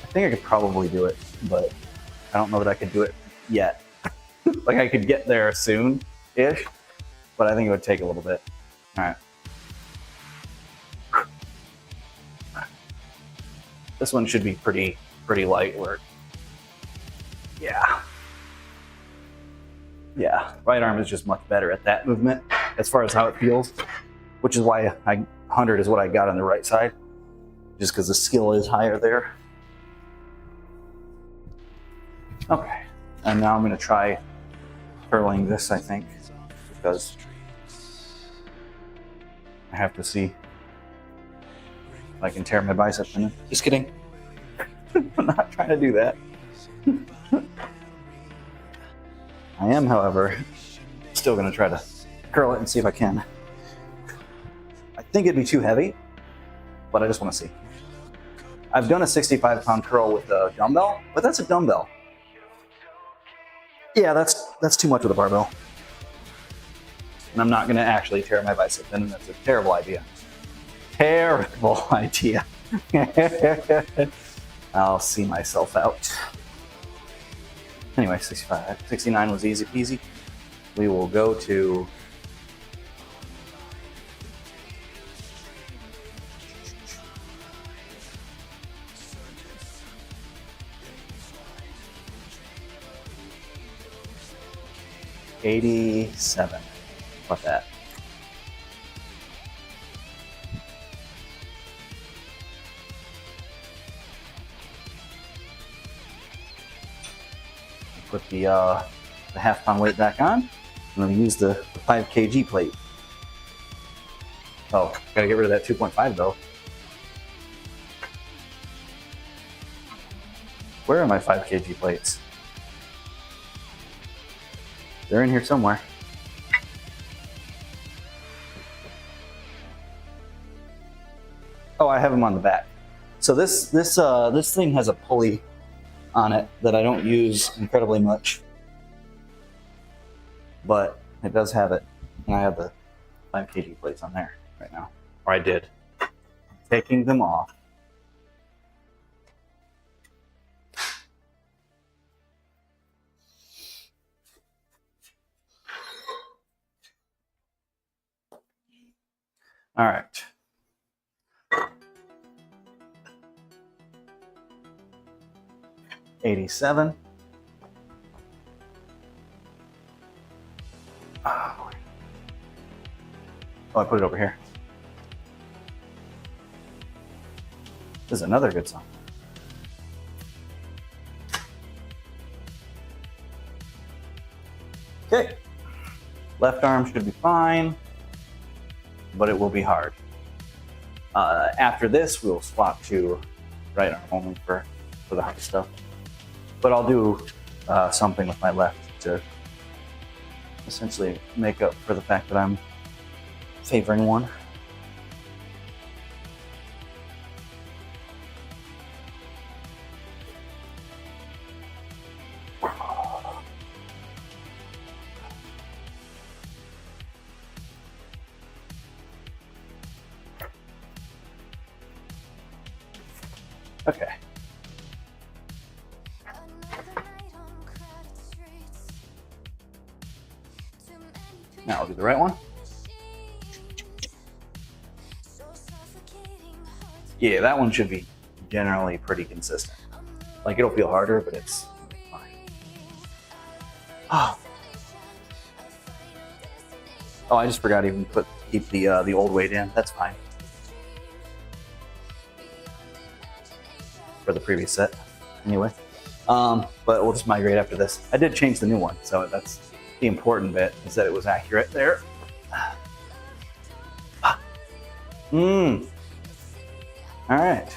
I think I could probably do it, but I don't know that I could do it yet. Like, I could get there soon-ish, but I think it would take a little bit. All right. This one should be pretty light work. Yeah. Yeah, right arm is just much better at that movement as far as how it feels, which is why 100 is what I got on the right side, just because the skill is higher there. Okay, and now I'm going to try curling this, I think, because I have to see if I can tear my bicep in it. Just kidding. I'm not trying to do that. I am, however, still going to try to curl it and see if I can. I think it'd be too heavy, but I just want to see. I've done a 65-pound curl with a dumbbell, but that's a dumbbell. Yeah, that's too much with a barbell. And I'm not going to actually tear my bicep in, and that's a terrible idea. Terrible idea. I'll see myself out. Anyway, 69 was easy peasy. We will go to $87. What that? Put the half-pound weight back on. I'm going to use the 5 kg plate. Oh, gotta get rid of that 2.5 though. Where are my 5 kg plates? They're in here somewhere. Oh, I have them on the back. So this thing has a pulley on it that I don't use incredibly much, but it does have it, and I have the 5 kg plates on there right now, or I did. I'm taking them off. All right. $87. Oh, I put it over here. This is another good song. Okay. Left arm should be fine, but it will be hard. After this, we'll swap to right arm only for the hard stuff. But I'll do something with my left to essentially make up for the fact that I'm favoring one. Okay. Now I'll do the right one. Yeah, that one should be generally pretty consistent. Like, it'll feel harder, but it's fine. Oh, I just forgot to even keep the old weight in. That's fine. For the previous set, anyway. But we'll just migrate after this. I did change the new one, so that's the important bit, is that it was accurate there. All right.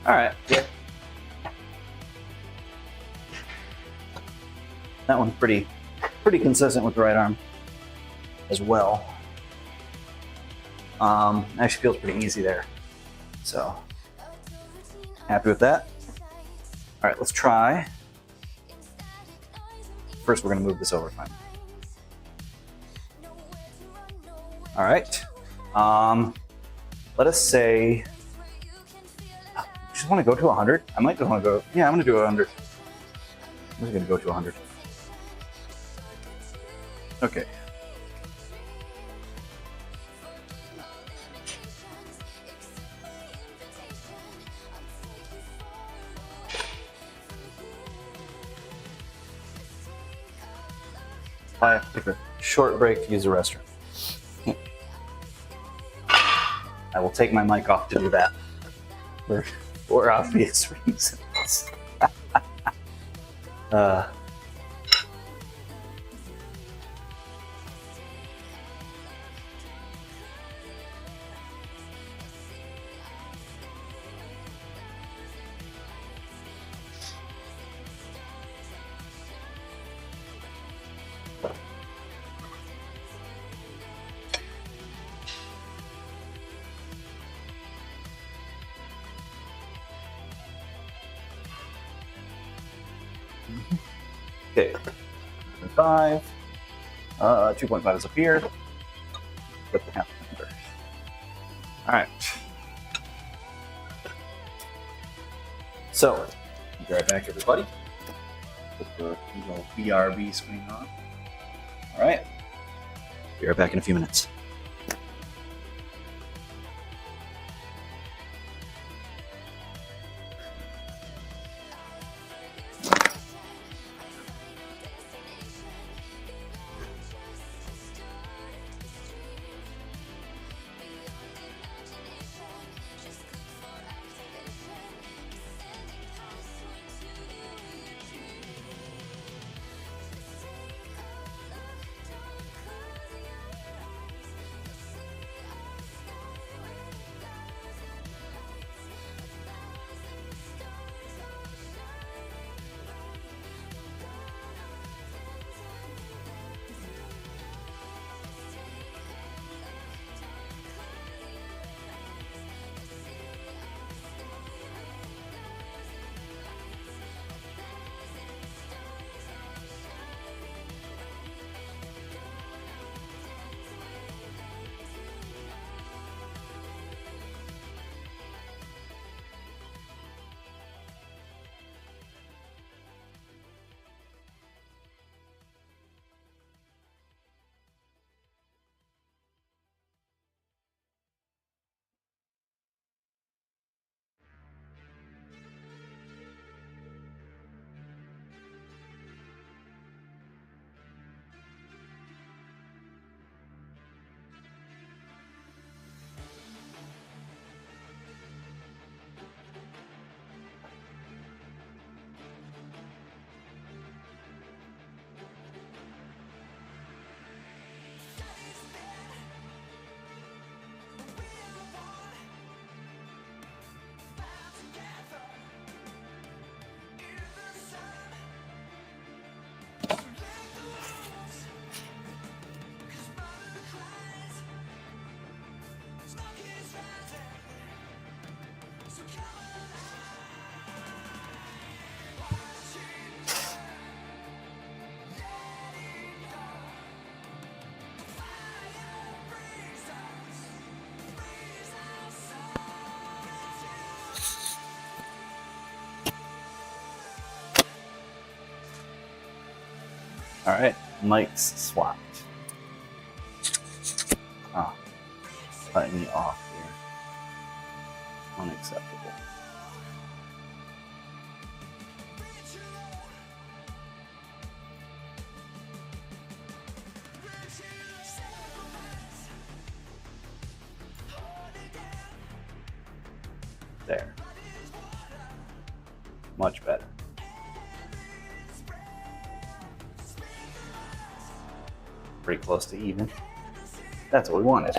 All right. Yeah. That one's pretty consistent with the right arm as well. Actually feels pretty easy there. So happy with that. All right, let's try. First, we're gonna move this over finally. All right. Let us say, just want to go to 100. I might just want to go, yeah, I'm gonna do 100. I'm just gonna go to 100. Okay. I have to take a short break to use the restroom. I will take my mic off to do that for obvious reasons. Okay, 2.5. 2.5 is up here. Put the half number. All right. So, be right back, everybody. Put the little BRB screen on. All right. Be right back in a few minutes. All right, mics swapped. Oh, cutting me off here. Unacceptable. There. Much better. Pretty close to even. That's what we wanted.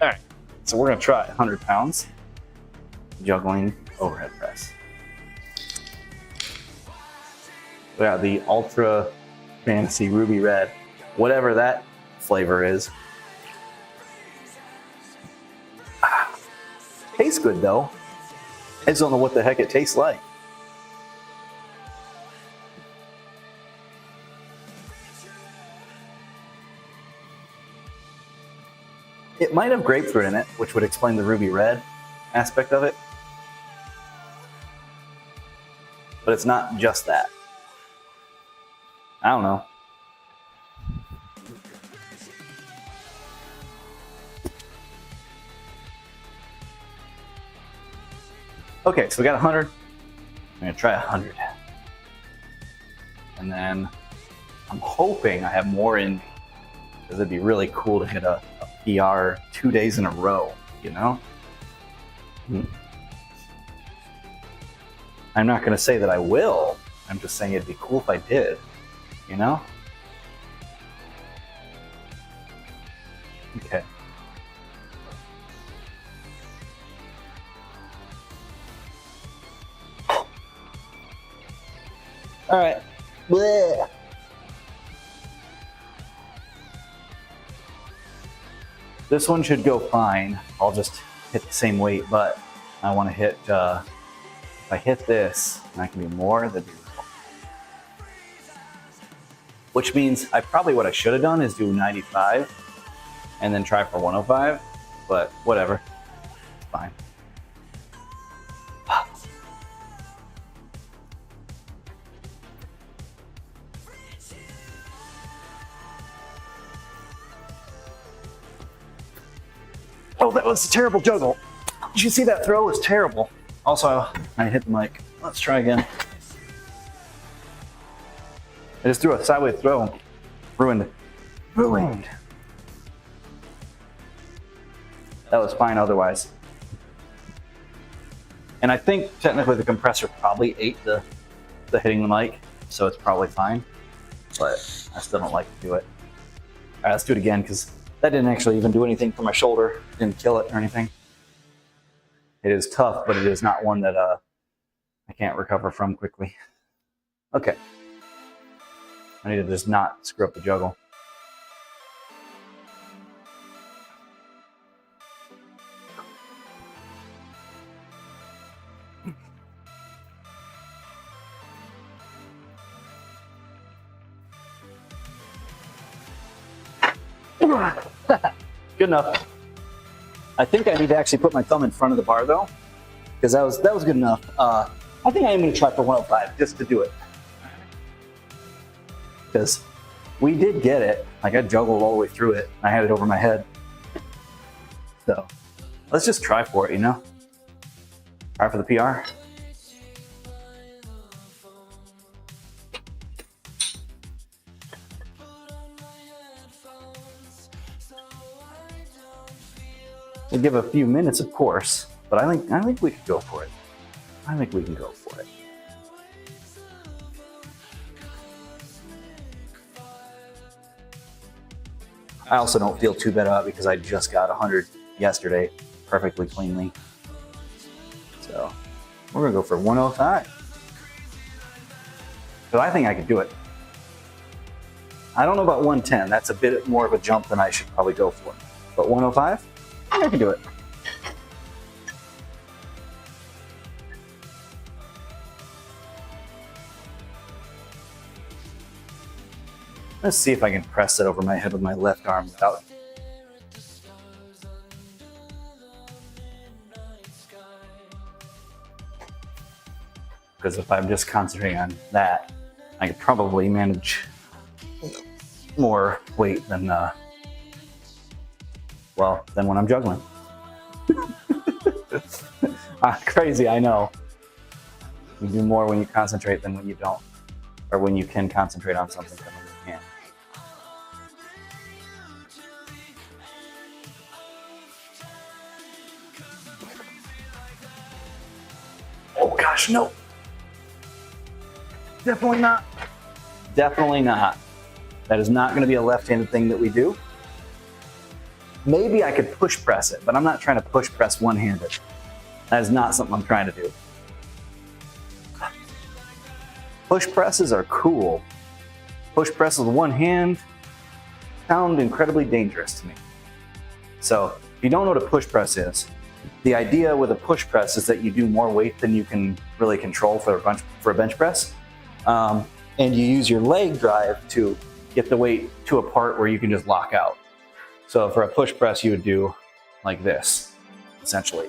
All right, so we're gonna try 100 pounds juggling overhead press. We got the Ultra Fantasy Ruby Red, whatever that flavor is. Tastes good though. I just don't know what the heck it tastes like. It might have grapefruit in it, which would explain the ruby red aspect of it. But it's not just that. I don't know. Okay, so we got 100. I'm gonna try 100. And then I'm hoping I have more in me, because it'd be really cool to hit a PR 2 days in a row, you know? I'm not gonna say that I will. I'm just saying it'd be cool if I did, you know? Okay. All right. Blech. This one should go fine. I'll just hit the same weight, but I want to hit, if I hit this, and I can do more, that'd be cool. Which means what I should have done is do 95 and then try for 105, but whatever, it's fine. Oh, that was a terrible juggle. Did you see that throw? It was terrible. Also, I hit the mic. Let's try again. I just threw a sideways throw. Ruined. Ruined. That was fine otherwise. And I think technically the compressor probably ate the hitting the mic, so it's probably fine. But I still don't like to do it. All right, let's do it again, because that didn't actually even do anything for my shoulder. Didn't kill it or anything. It is tough, but it is not one that I can't recover from quickly. Okay. I need to just not screw up the juggle. Good enough. I think I need to actually put my thumb in front of the bar though, because that was good enough. I think I am going to try for 105 just to do it, because we did get it. Like I juggled all the way through it. I had it over my head. So let's just try for it, you know? Try for the PR. We'll give a few minutes, of course, but I think we could go for it. I think we can go for it. I also don't feel too bad about it because I just got 100 yesterday, perfectly cleanly. So we're gonna go for 105. So I think I could do it. I don't know about 110. That's a bit more of a jump than I should probably go for. But 105, I think I can do it. Let's see if I can press it over my head with my left arm without. Because if I'm just concentrating on that, I could probably manage more weight than, well, than when I'm juggling. Crazy, I know. You do more when you concentrate than when you don't. Or when you can concentrate on something than when you can't. Oh gosh, no. Definitely not. Definitely not. That is not going to be a left-handed thing that we do. Maybe I could push press it, but I'm not trying to push press one-handed. That is not something I'm trying to do. Push presses are cool. Push presses with one hand sound incredibly dangerous to me. So if you don't know what a push press is, the idea with a push press is that you do more weight than you can really control for a bench press. And you use your leg drive to get the weight to a part where you can just lock out. So for a push press, you would do like this, essentially.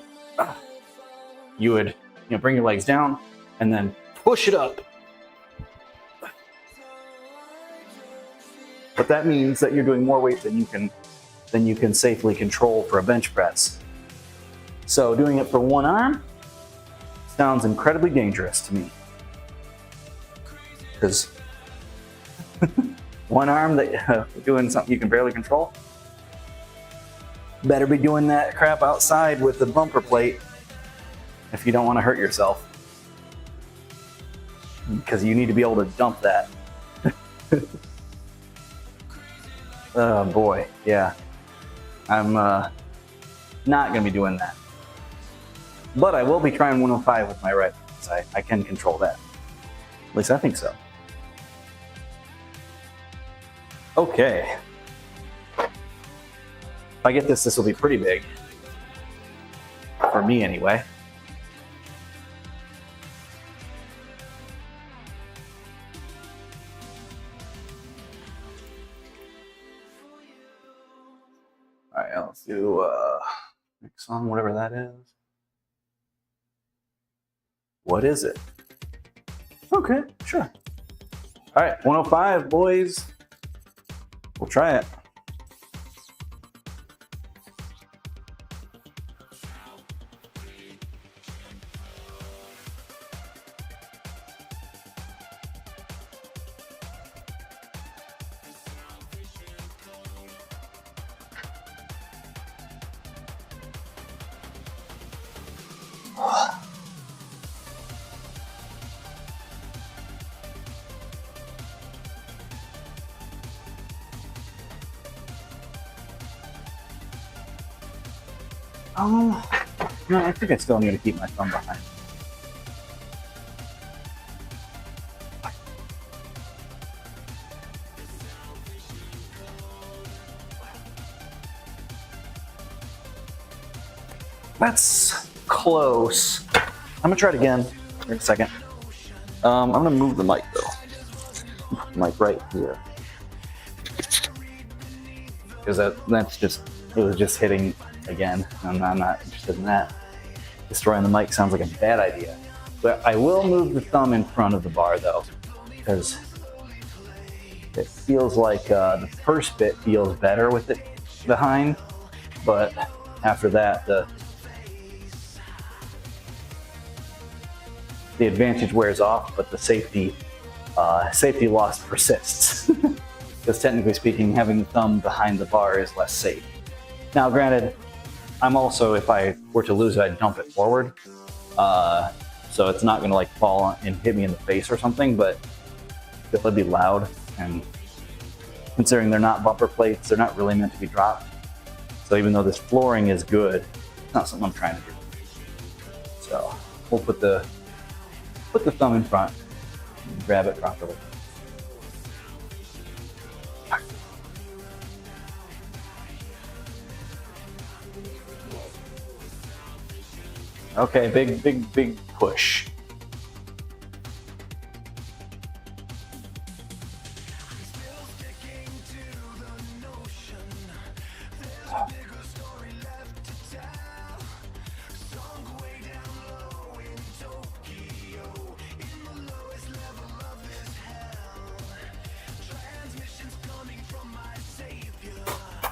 You would bring your legs down and then push it up. But that means that you're doing more weight than you can safely control for a bench press. So doing it for one arm sounds incredibly dangerous to me. Because one arm that doing something you can barely control, better be doing that crap outside with the bumper plate if you don't want to hurt yourself. Because you need to be able to dump that. Oh boy, yeah. I'm not going to be doing that. But I will be trying 105 with my right, because I can control that. At least I think so. Okay. If I get this, this will be pretty big. For me, anyway. All right, let's do next song, whatever that is. What is it? Okay, sure. All right, 105, boys. We'll try it. Oh, no, I think I still need to keep my thumb behind. That's close. I'm gonna try it again in a second. I'm gonna move the mic though. Mic right here. Because that's just, it was just hitting again. I'm not interested in that. Destroying the mic sounds like a bad idea. But I will move the thumb in front of the bar though, because it feels like the first bit feels better with it behind, but after that the advantage wears off, but the safety loss persists. Because technically speaking, having the thumb behind the bar is less safe. Now granted, I'm also, if I were to lose it, I'd dump it forward. So it's not gonna like fall and hit me in the face or something, but it'll be loud. And considering they're not bumper plates, they're not really meant to be dropped. So even though this flooring is good, it's not something I'm trying to do. So we'll put the thumb in front and grab it properly. Okay, big push.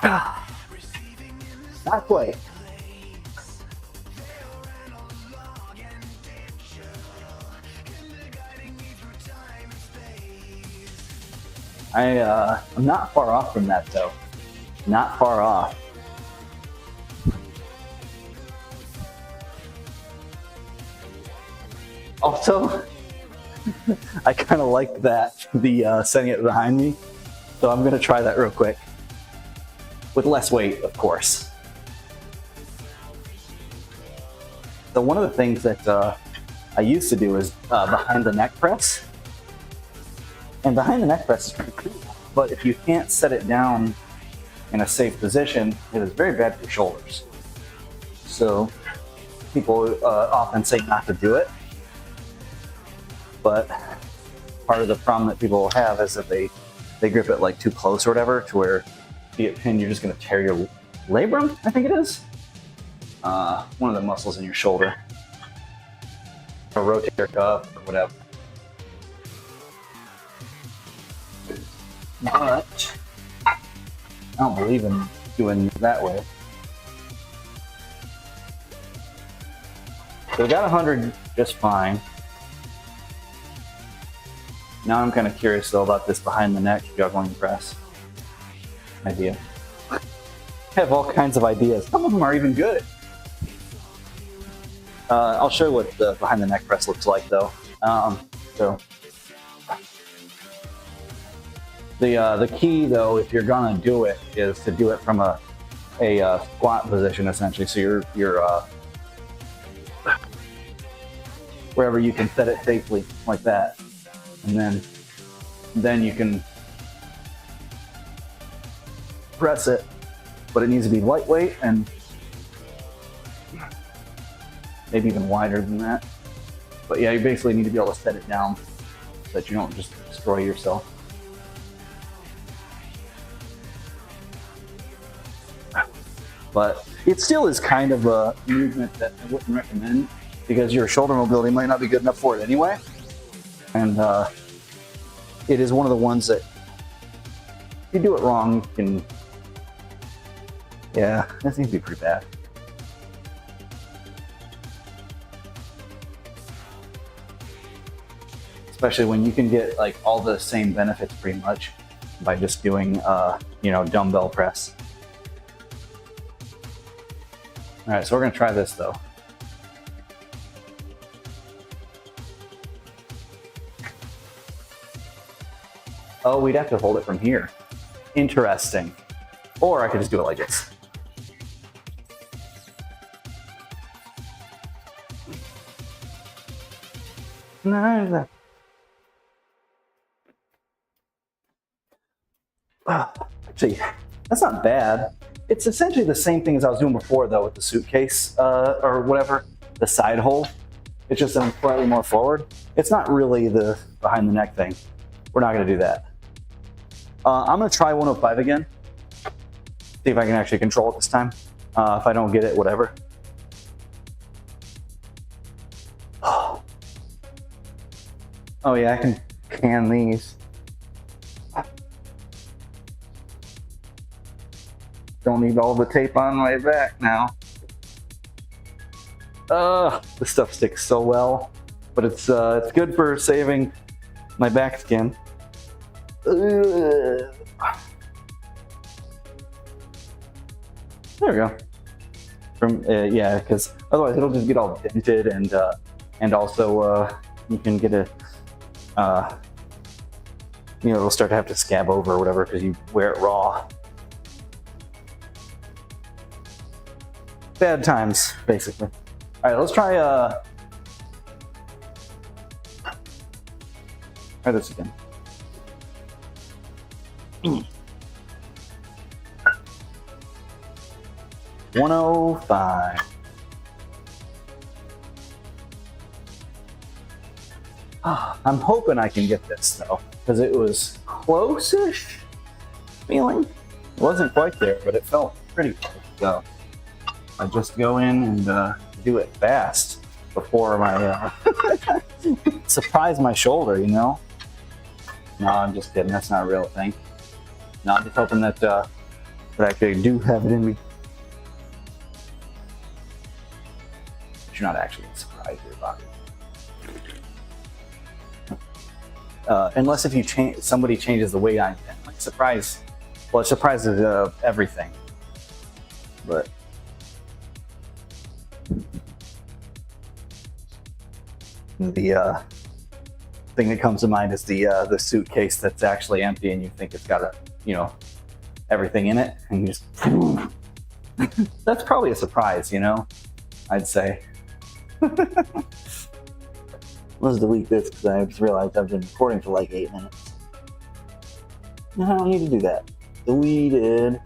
Not quite. I'm not far off from that though. Not far off. Also, I kind of like that, the setting it behind me. So I'm gonna try that real quick. With less weight, of course. So one of the things that I used to do is behind the neck press. And behind the neck press is pretty cool, but if you can't set it down in a safe position, it is very bad for your shoulders. So people often say not to do it, but part of the problem that people have is that they grip it like too close or whatever, to where if you get pinned, you're just gonna tear your labrum, I think it is. One of the muscles in your shoulder. Or rotator cuff or whatever. But I don't believe in doing it that way. So we got 100 just fine. Now I'm kind of curious though about this behind the neck juggling press idea. I have all kinds of ideas. Some of them are even good. I'll show you what the behind the neck press looks like though. So the key though, if you're gonna do it, is to do it from a squat position essentially. So you're wherever you can set it safely, like that, and then you can press it, but it needs to be lightweight and maybe even wider than that. But yeah, you basically need to be able to set it down so that you don't just destroy yourself. But it still is kind of a movement that I wouldn't recommend, because your shoulder mobility might not be good enough for it anyway. And it is one of the ones that, if you do it wrong, you can, yeah, that seems to be pretty bad. Especially when you can get like all the same benefits pretty much by just doing, dumbbell press. All right, so we're gonna try this though. Oh, we'd have to hold it from here. Interesting. Or I could just do it like this. No. Actually, that's not bad. It's essentially the same thing as I was doing before though with the suitcase or whatever, the side hole. It's just slightly more forward. It's not really the behind the neck thing. We're not gonna do that. I'm gonna try 105 again. See if I can actually control it this time. If I don't get it, whatever. Oh yeah, I can can these. Don't need all the tape on my back now. This stuff sticks so well, but it's good for saving my back skin. There we go. Yeah, because otherwise it'll just get all dented, and also you can get a it'll start to have to scab over or whatever because you wear it raw. Bad times, basically. All right, let's try this again. 105. I'm hoping I can get this though, because it was close-ish feeling. It wasn't quite there, but it felt pretty close. So I just go in and do it fast before my surprise my shoulder, you know? No, I'm just kidding. That's not a real thing. No, I'm just hoping that But actually I do have it in me. But you're not actually surprised your body. Unless if you change, somebody changes the way I intend. Like surprise, well, it surprises everything. But the thing that comes to mind is the suitcase that's actually empty, and you think it's got everything in it, and you just that's probably a surprise, I'd say. Let's delete this because I just realized I've been recording for like 8 minutes. No, I don't need to do that. Deleted.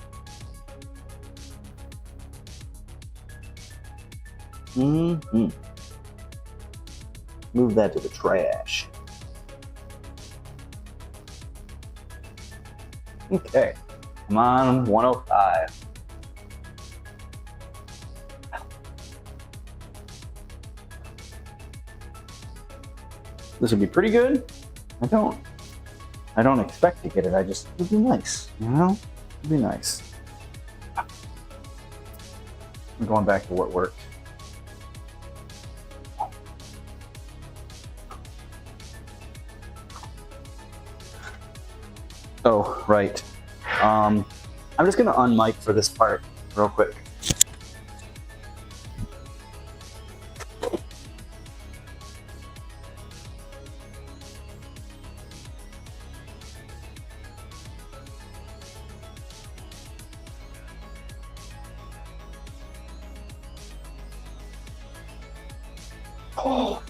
Move that to the trash. Okay, come on, 105. This would be pretty good. I don't expect to get it. It'd be nice, It'd be nice. I'm going back to what worked. Oh, right. I'm just gonna unmic for this part real quick. Oh.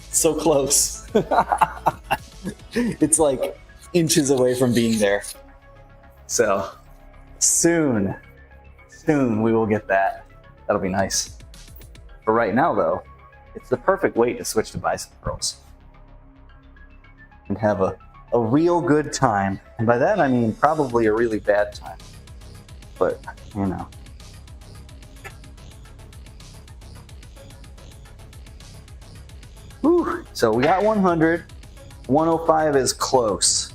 So close. It's like inches away from being there. So soon we will get that. That'll be nice. For right now though, it's the perfect weight to switch to bicep curls and have a real good time. And by that I mean probably a really bad time. But, Whew. So we got 100. 105 is close.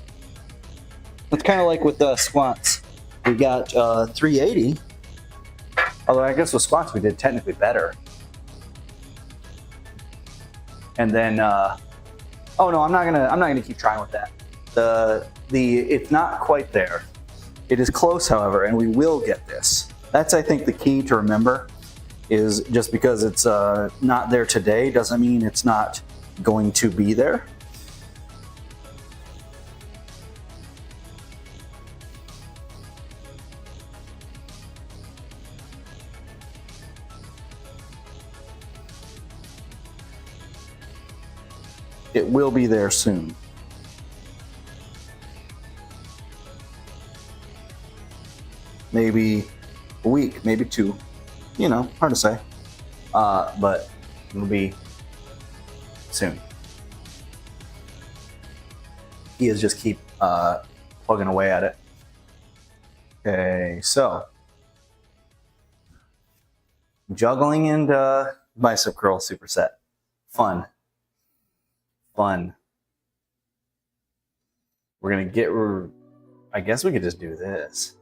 It's kind of like with the squats. We got 380. Although I guess with squats we did technically better. And then, oh no, I'm not gonna keep trying with that. It's not quite there. It is close, however, and we will get this. That's, I think, the key to remember. Is just because it's not there today doesn't mean it's not going to be there. It will be there soon. Maybe a week, maybe 2. Hard to say. But it'll be soon. He is just keep plugging away at it. Okay, so juggling and bicep curl superset. Fun. We're gonna I guess we could just do this.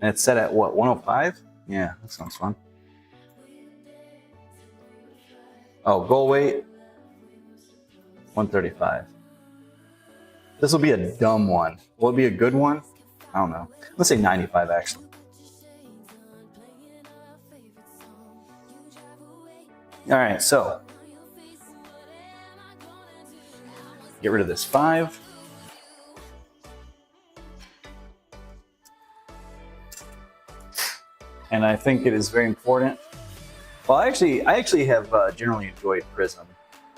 And it's set at what, 105? Yeah, that sounds fun. Oh, goal weight, 135. This will be a dumb one. Will it be a good one? I don't know. Let's say 95 actually. All right, so get rid of this 5. And I think it is very important. Well, I actually have generally enjoyed Prism.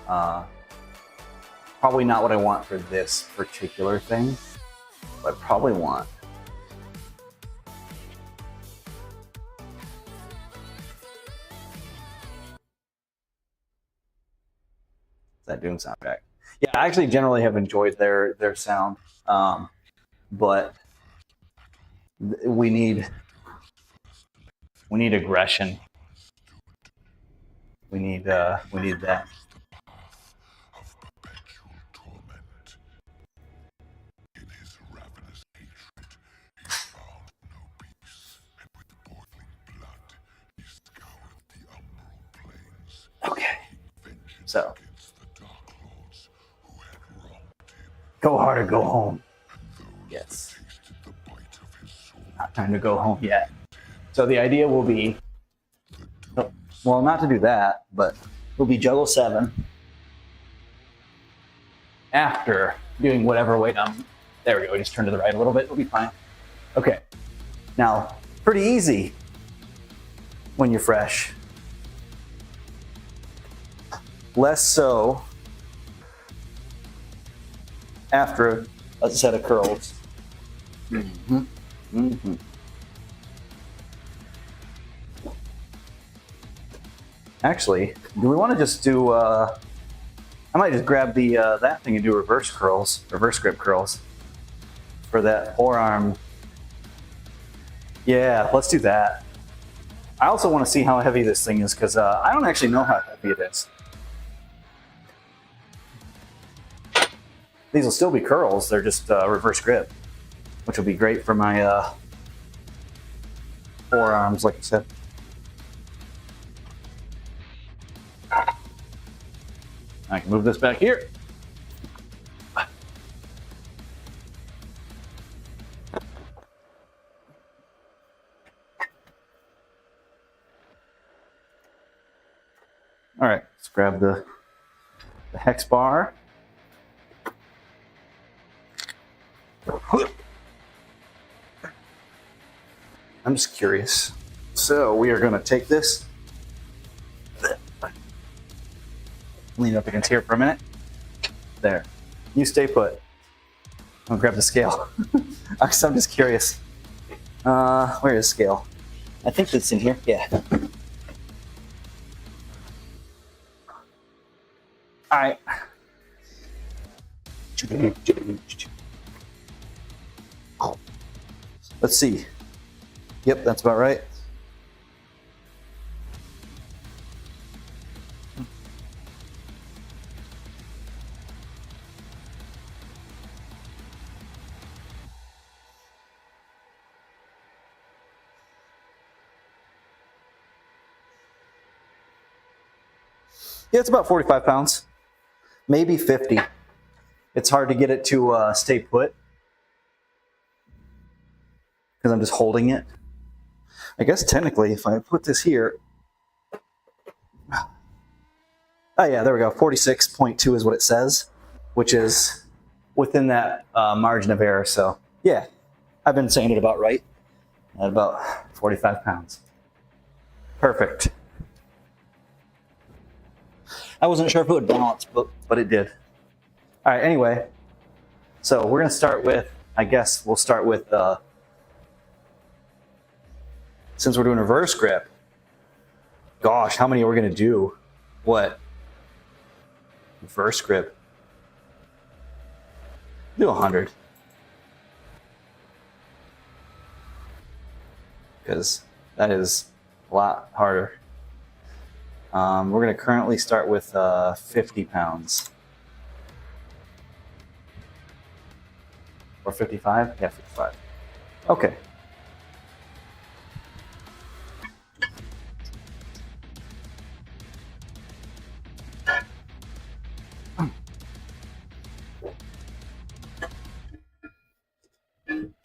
Probably not what I want for this particular thing, but I probably want. that Doom soundtrack. Yeah, I actually generally have enjoyed their sound, but we need aggression. We need that. Okay, so go hard or go home. Yes. Not time to go home yet. So the idea will be, well, not to do that, but we'll be juggle 7 after doing whatever weight I'm. There we go. Just turn to the right a little bit. It'll be fine. Okay. Now, pretty easy when you're fresh. Less so after a set of curls. Mm-hmm. Mm-hmm. Actually, do we want to just do, I might just grab the that thing and do reverse grip curls for that forearm. Yeah, let's do that. I also want to see how heavy this thing is because I don't actually know how heavy it is. These will still be curls, they're just reverse grip, which will be great for my forearms, like I said. I can move this back here. All right, let's grab the hex bar. I'm just curious. So we are going to take this, lean up against here for a minute. There. You stay put. I'll grab the scale. I'm just curious. Where is scale? I think it's in here. Yeah. All right. Let's see. Yep, that's about right. Yeah, it's about 45 pounds, maybe 50. It's hard to get it to stay put because I'm just holding it. I guess technically, if I put this here, oh yeah, there we go. 46.2 is what it says, which is within that margin of error. So yeah, I've been saying it about right at about 45 pounds. Perfect. I wasn't sure if it would balance, but it did. All right, anyway, so we're going to start with, I guess we'll start with, since we're doing reverse grip, gosh, how many are we going to do? What? Reverse grip. Do 100. Because that is a lot harder. We're going to currently start with 50 pounds. Or 55? Yeah, 55. Okay.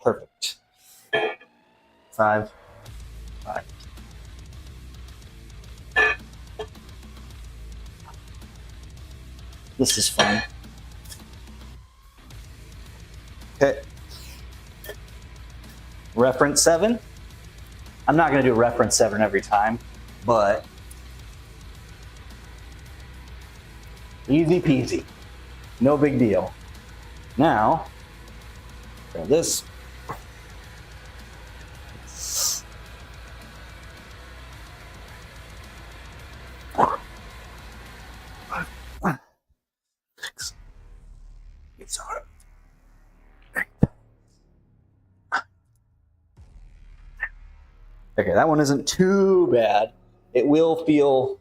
Perfect. 5. This is fun. Okay. Reference 7. I'm not going to do reference 7 every time, but easy peasy. No big deal. Now, grab this. Okay, that one isn't too bad. It will feel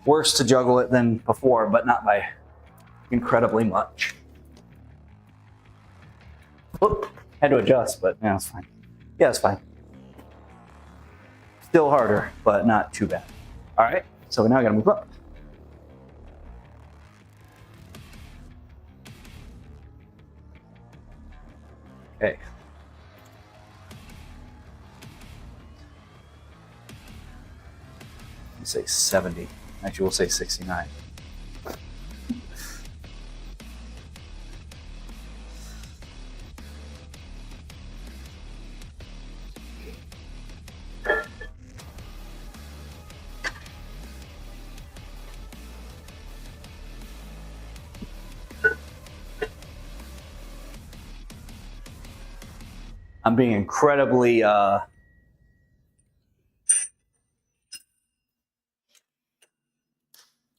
worse to juggle it than before, but not by incredibly much. Oop, had to adjust, but yeah, it's fine. Yeah, it's fine. Still harder, but not too bad. All right, so now I gotta move up. Okay. Let's say 70. Actually, we'll say 69. I'm being incredibly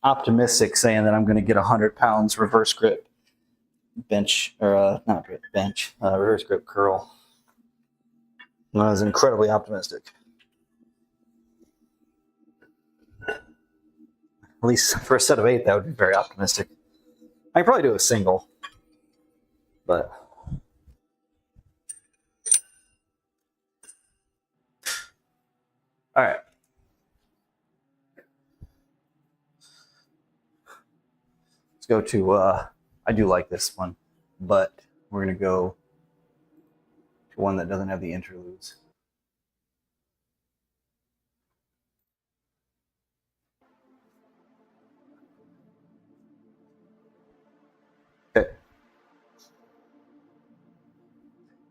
optimistic saying that I'm going to get 100 pounds reverse grip bench, or not grip bench, reverse grip curl. I was incredibly optimistic. At least for a set of 8, that would be very optimistic. I could probably do a single, but all right. Let's go to, I do like this one, but we're going to go to one that doesn't have the interludes. Okay.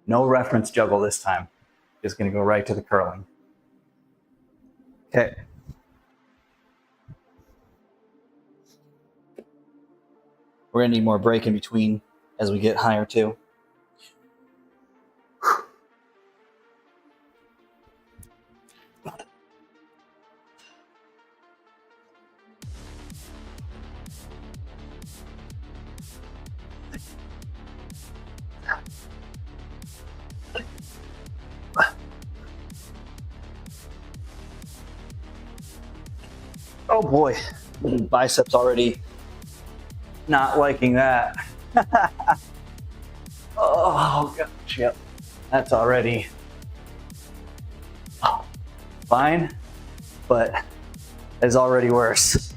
No reference juggle this time. Just going to go right to the curling. Okay. We're going to need more break in between as we get higher too. Oh boy, biceps already not liking that. Oh gosh, yep. That's already fine, but it's already worse.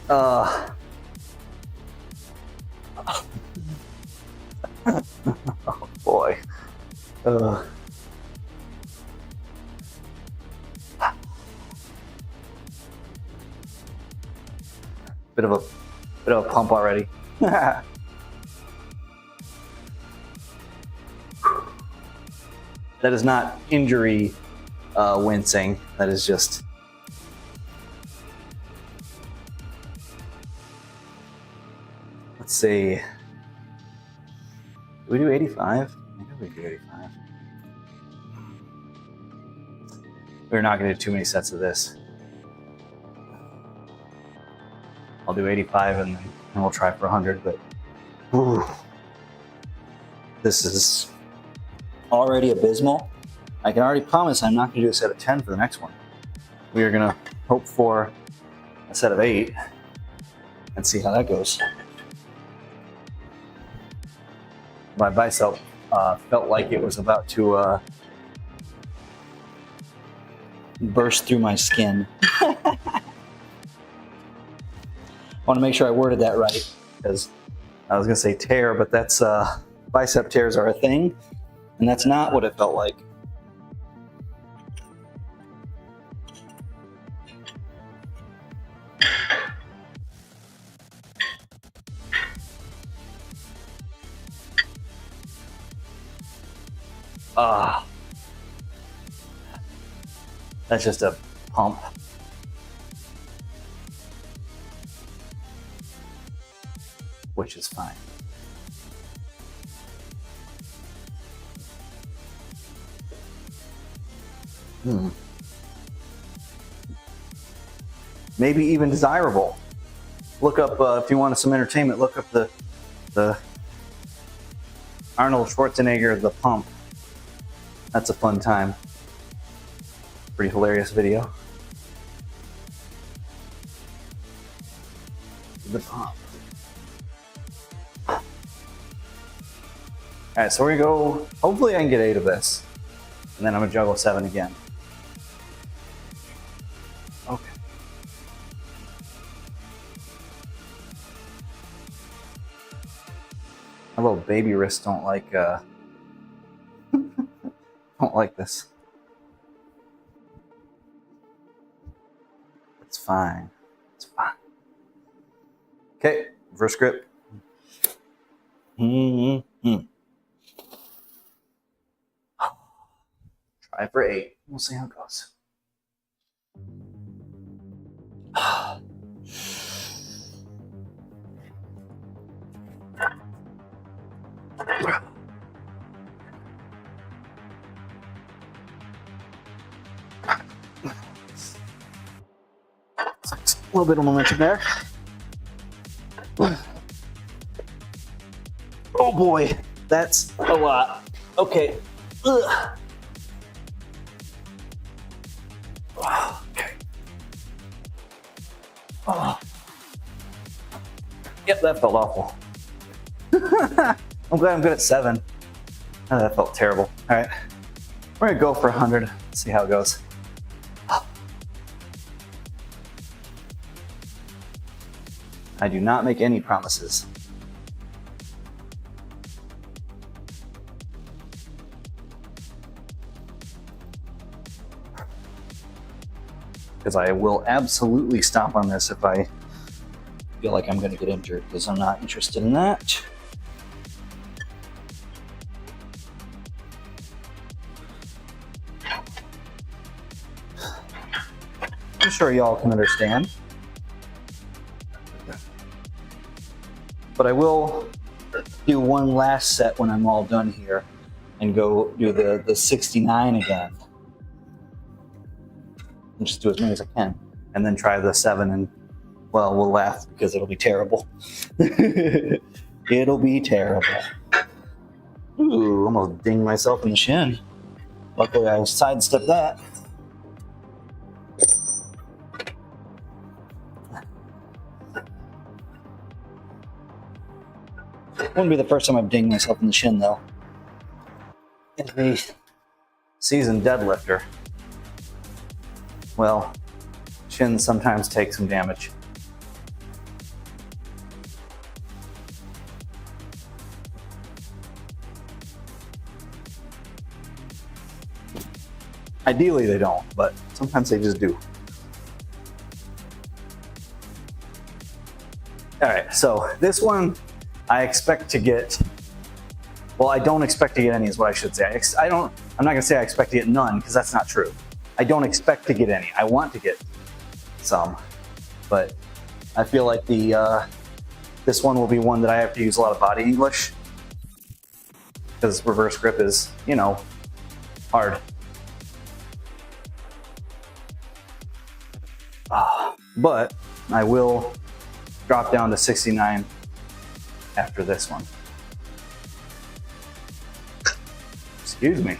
Oh boy. Bit of a pump already. That is not injury wincing. That is just let's see. Do we do 85? I think we do 85. We're not going to do too many sets of this. I'll do 85 and then we'll try for 100, but ooh, this is already abysmal. I can already promise I'm not going to do a set of 10 for the next one. We are going to hope for a set of 8 and see how that goes. My bicep felt like it was about to burst through my skin. I want to make sure I worded that right, because I was going to say tear, but that's bicep tears are a thing, and that's not what it felt like. That's just a pump. Which is fine. Maybe even desirable. Look up, if you want some entertainment, look up the Arnold Schwarzenegger, The Pump. That's a fun time. Pretty hilarious video. The Pump. Alright, so we're gonna go, hopefully I can get 8 of this. And then I'm gonna juggle 7 again. Okay. My little baby wrists don't like don't like this. It's fine. It's fine. Okay, reverse grip. Try for 8. We'll see how it goes. A little bit of momentum there. Oh boy, that's a lot. Okay. Ugh. Okay. Oh. Yep, that felt awful. I'm glad I'm good at 7. Oh, that felt terrible. All right, we're gonna go for 100. See how it goes. I do not make any promises. Because I will absolutely stop on this if I feel like I'm going to get injured, because I'm not interested in that. I'm sure y'all can understand. But I will do one last set when I'm all done here and go do the 69 again. And just do as many as I can. And then try the 7 and, well, we'll laugh because it'll be terrible. It'll be terrible. Ooh, almost dinged myself in the shin. Luckily I sidestepped that. Wouldn't be the first time I've dinged myself in the shin, though. As a seasoned deadlifter, well, shins sometimes take some damage. Ideally they don't, but sometimes they just do. All right, so this one I expect to get, well, I don't expect to get any is what I should say. I'm not gonna say I expect to get none, because that's not true. I don't expect to get any. I want to get some, but I feel like this one will be one that I have to use a lot of body English, because reverse grip is, you know, hard. But I will drop down to 69 after this one. Excuse me.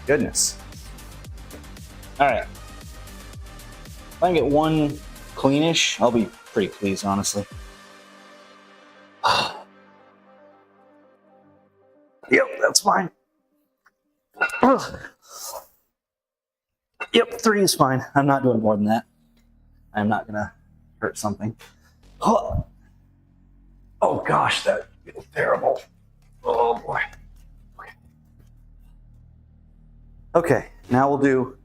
Goodness. All right. If I can get one cleanish, I'll be pretty pleased, honestly. Yep, that's fine. Yep, 3 is fine. I'm not doing more than that. I'm not gonna hurt something. Oh gosh, that feels terrible. Oh boy. Okay, now we'll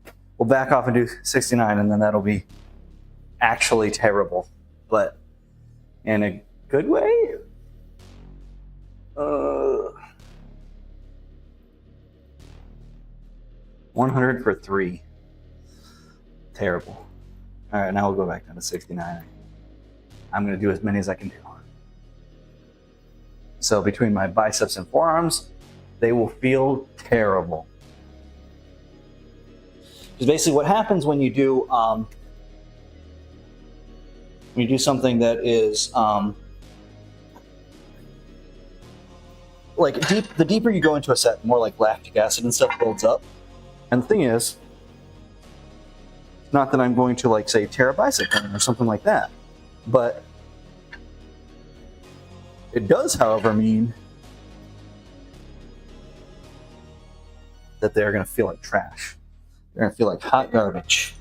back off and do 69, and then that'll be actually terrible, but in a good way. 100 for 3. Terrible. All right, now we'll go back down to 69. I'm gonna do as many as I can do. So between my biceps and forearms, they will feel terrible. Because basically what happens when you do something that is like the deeper you go into a set, the more like lactic acid and stuff builds up. And the thing is, not that I'm going to like say tear a bicep or something like that, but it does, however, mean that they're going to feel like trash. They're going to feel like hot garbage.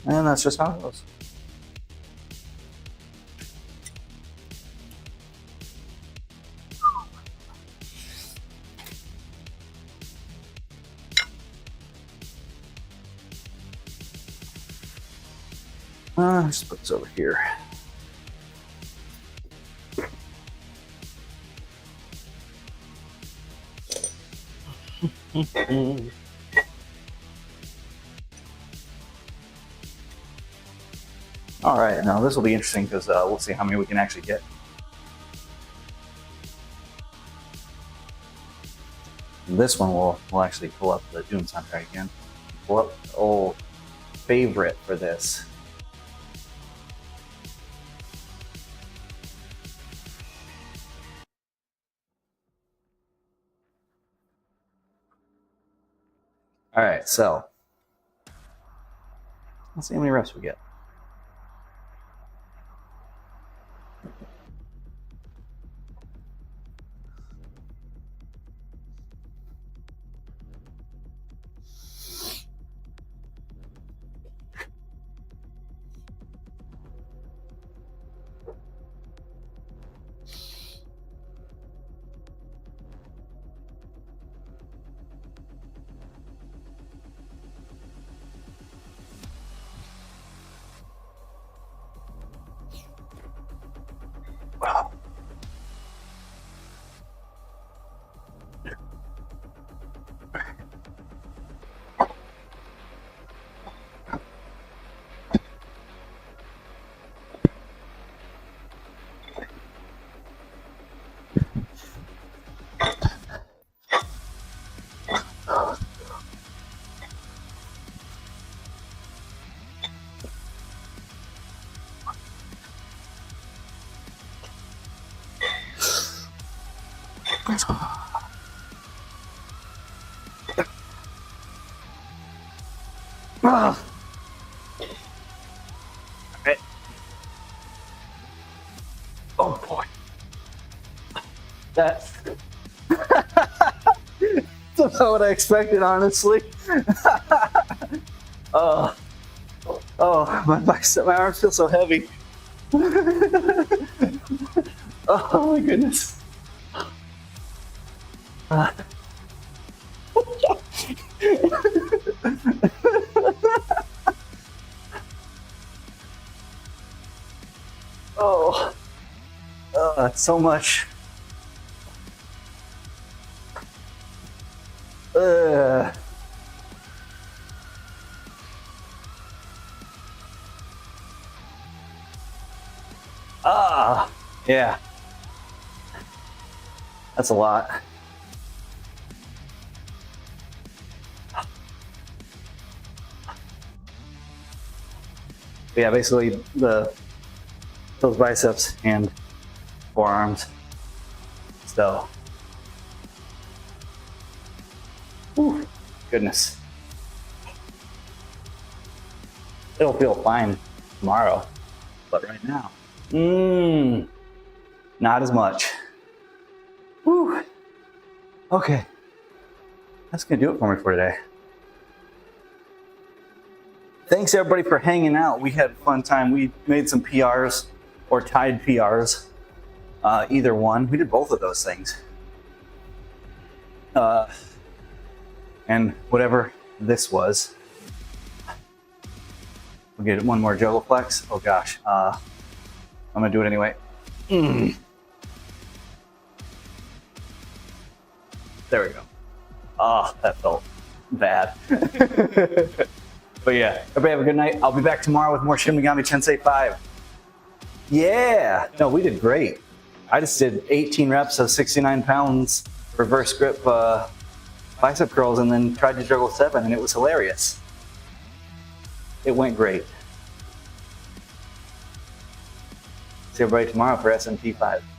And that's just how it goes. Let's put this over here. All right, now this will be interesting because we'll see how many we can actually get. And this one we'll actually pull up the Doom soundtrack again. Pull up the old favorite for this. All right, so let's see how many reps we get. Right. Oh boy. That's not what I expected, honestly. Oh, my arms feel so heavy. Oh my goodness. That's so much. Yeah. That's a lot. Yeah, basically those biceps and forearms. So, whew, goodness. It'll feel fine tomorrow, but right now, not as much. Whew. Okay, that's gonna do it for me for today. Thanks everybody for hanging out. We had a fun time. We made some PRs or tied PRs. Either one. We did both of those things. And whatever this was. We'll get one more juggle flex. Oh gosh. I'm gonna do it anyway. There we go. Oh, that felt bad. But yeah, everybody have a good night. I'll be back tomorrow with more Shin Megami Tensei 5. Yeah, no, we did great. I just did 18 reps of 69 pounds reverse grip bicep curls and then tried to juggle 7 and it was hilarious. It went great. See everybody tomorrow for SMP 5.